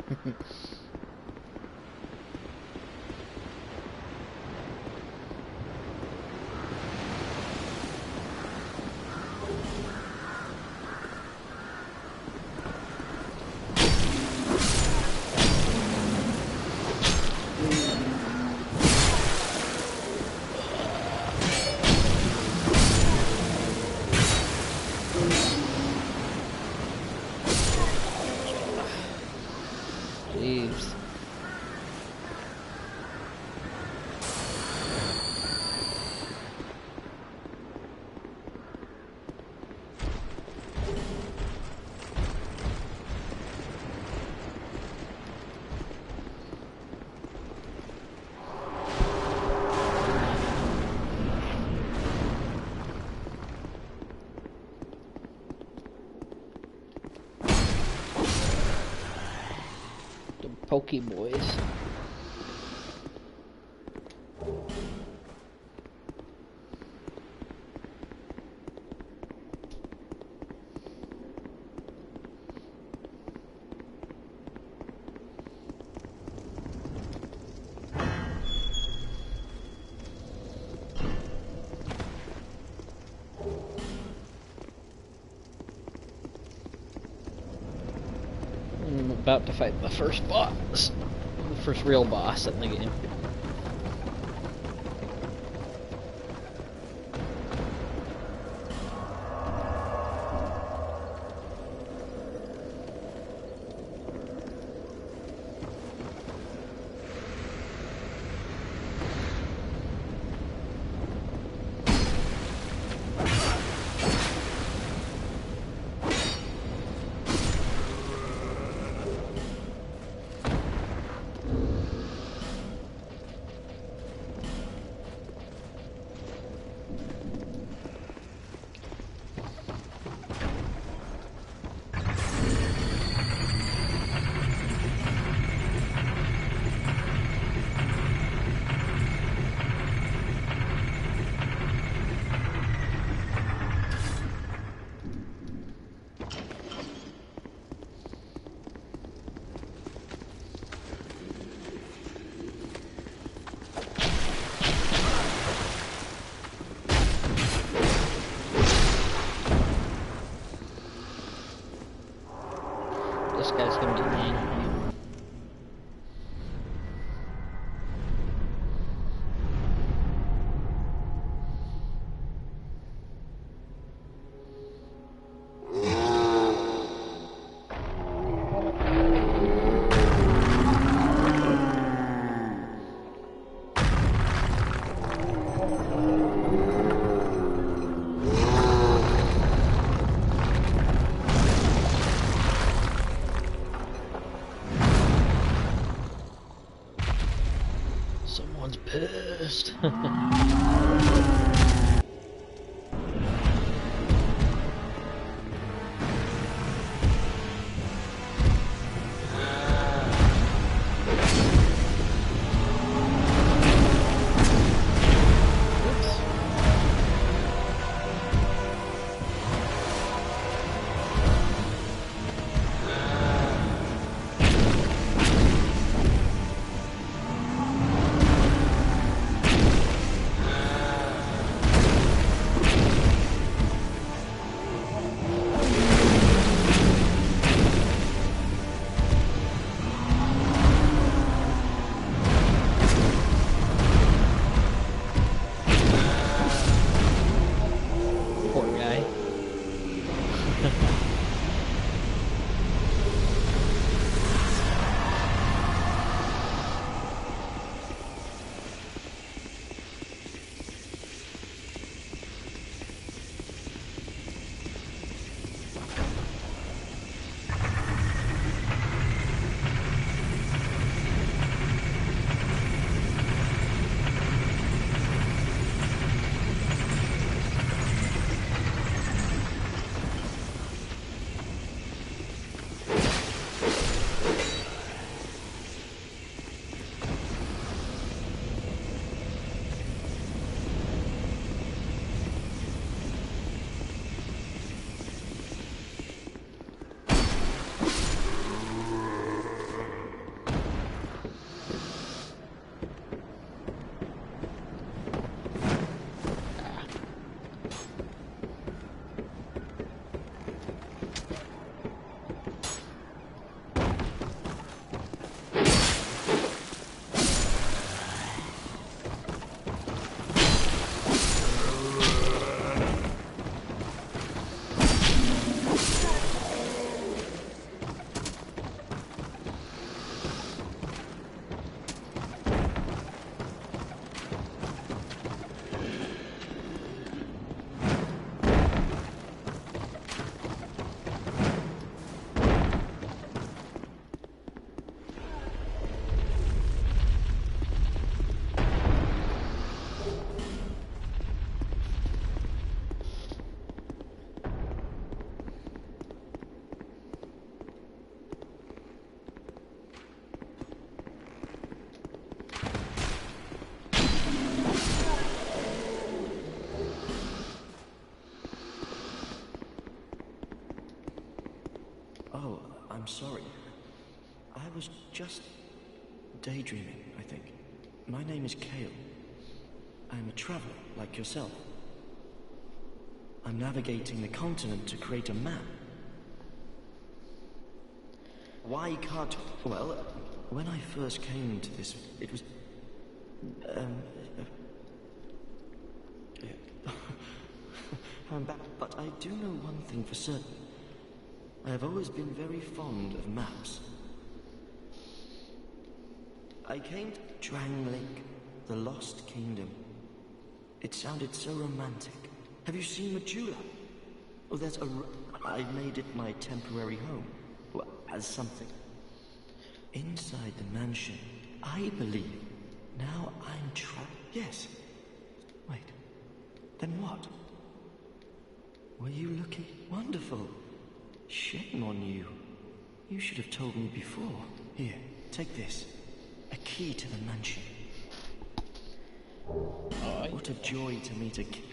Jeez. The Pokey Boys. I'm about to fight the first boss. The first real boss in the game. This guy's gonna be angry. Someone's pissed. sorry. I was just daydreaming, I think. My name is Kale. I'm a traveler, like yourself. I'm navigating the continent to create a map. Why can't... Well, when I first came to this, it was... I'm back, but I do know one thing for certain. I have always been very fond of maps. I came to Drangleic, the Lost Kingdom. It sounded so romantic. Have you seen Majula? Oh, I made it my temporary home. Well, as something. Inside the mansion, I believe. Now I'm trapped. Yes. Wait. Then what? Were you looking wonderful? Shame on you. You should have told me before. Here, take this. A key to the mansion. What a joy to meet a kid.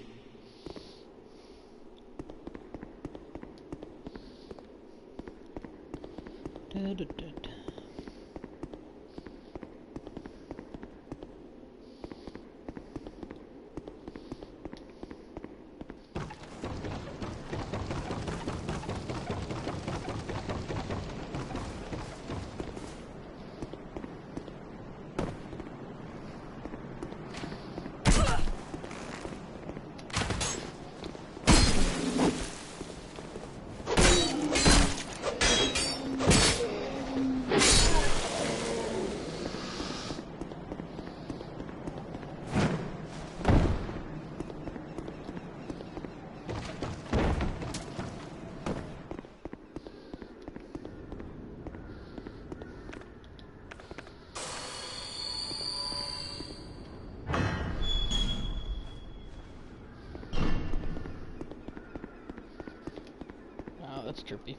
That's trippy.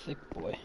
Sick boy.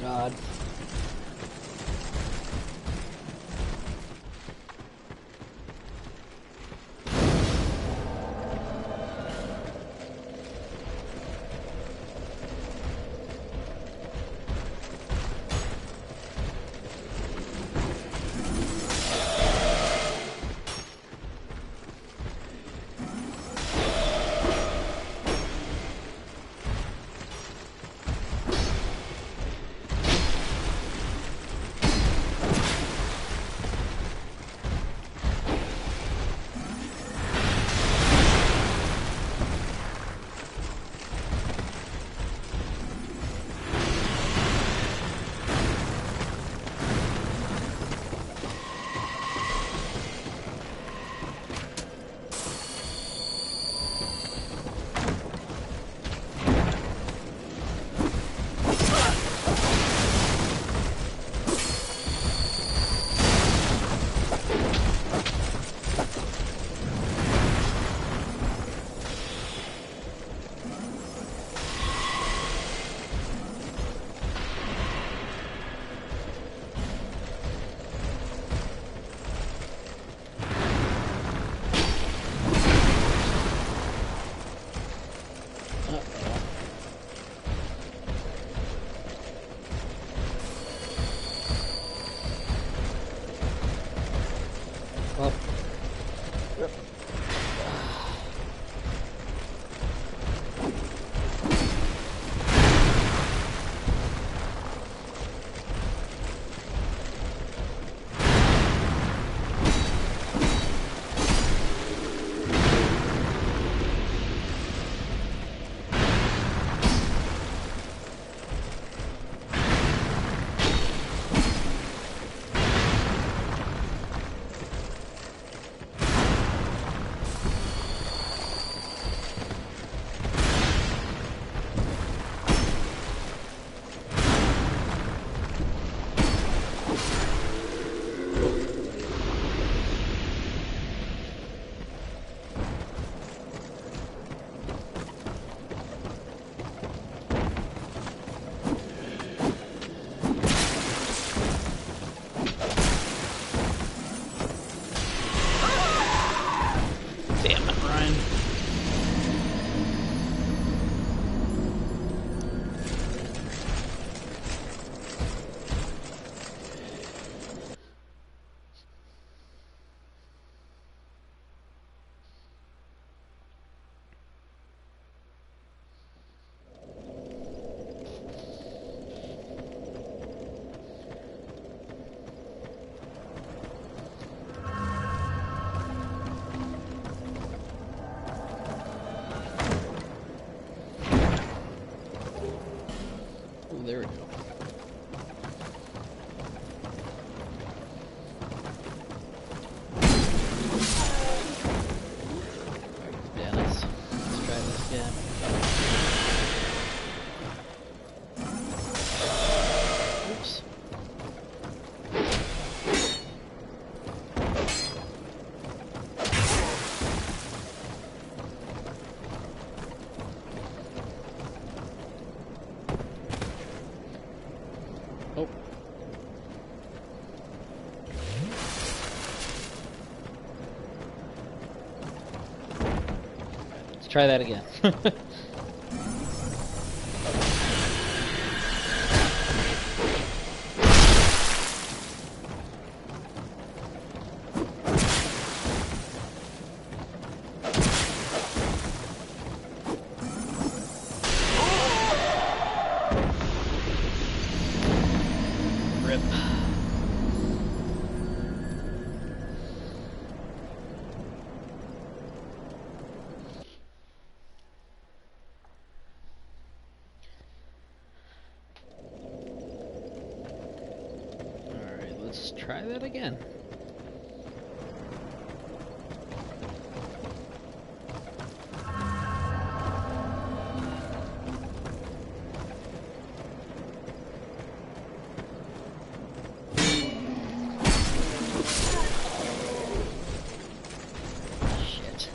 God. Well, damn it, Ryan. Oh, there we go. Yeah, let's try this again. Oops. Oh. Let's try that again. Rip. Alright, let's try that again. Shit.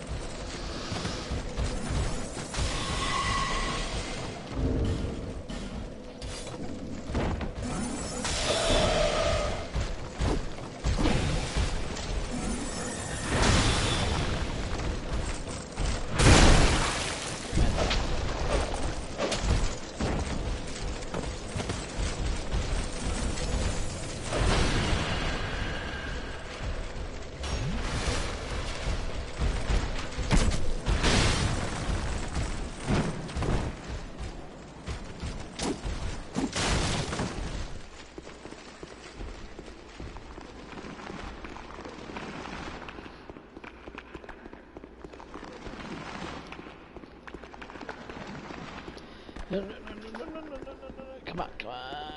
on, come on.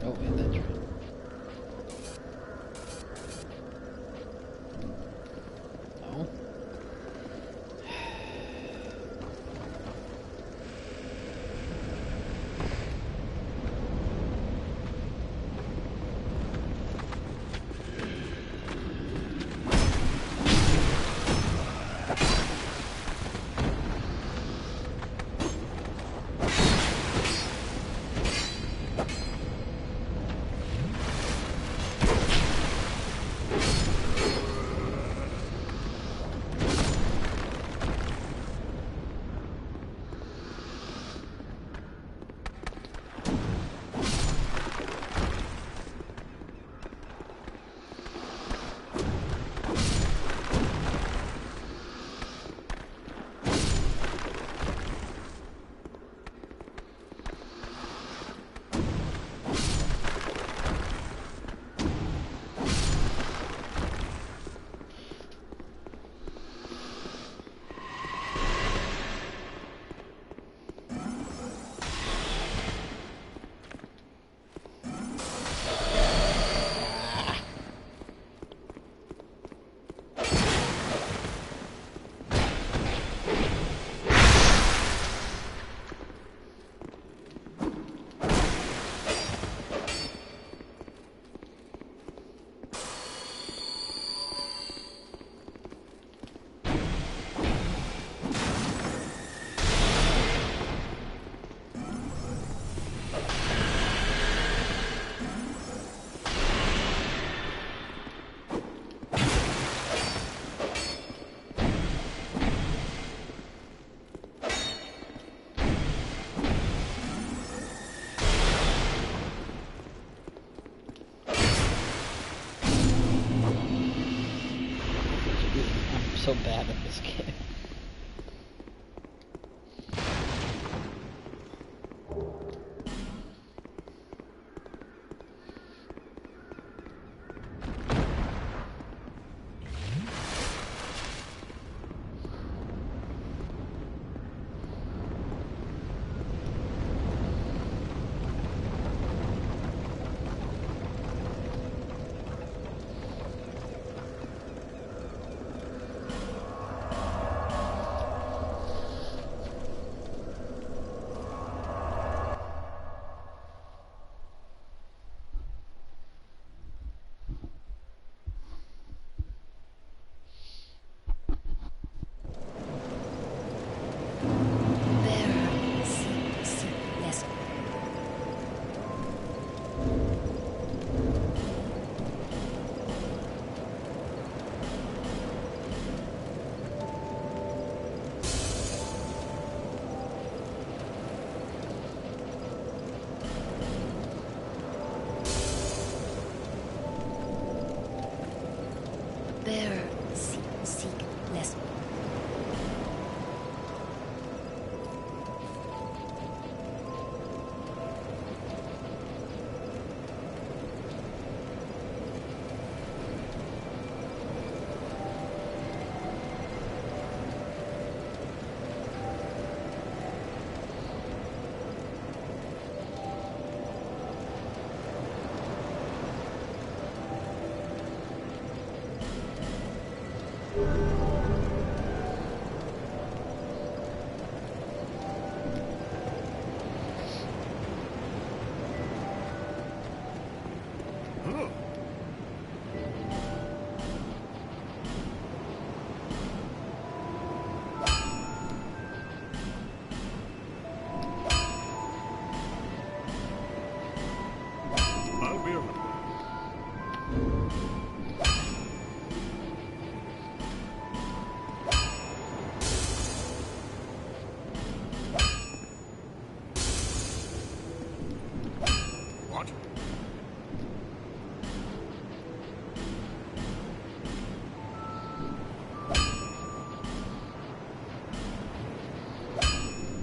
Oh, wait, that's right. No. So bad at this game. Bearer, seek less. What?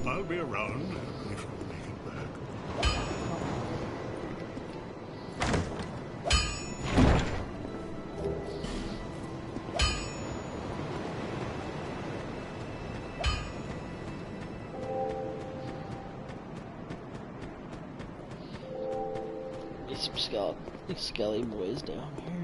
I'll be around if you make it back. These skelly boys down here.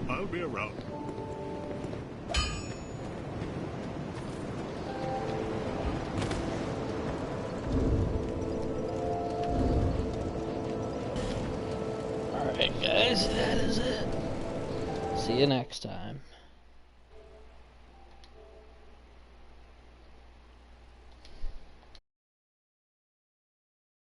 I'll be around. Alright guys, that is it. See you next time.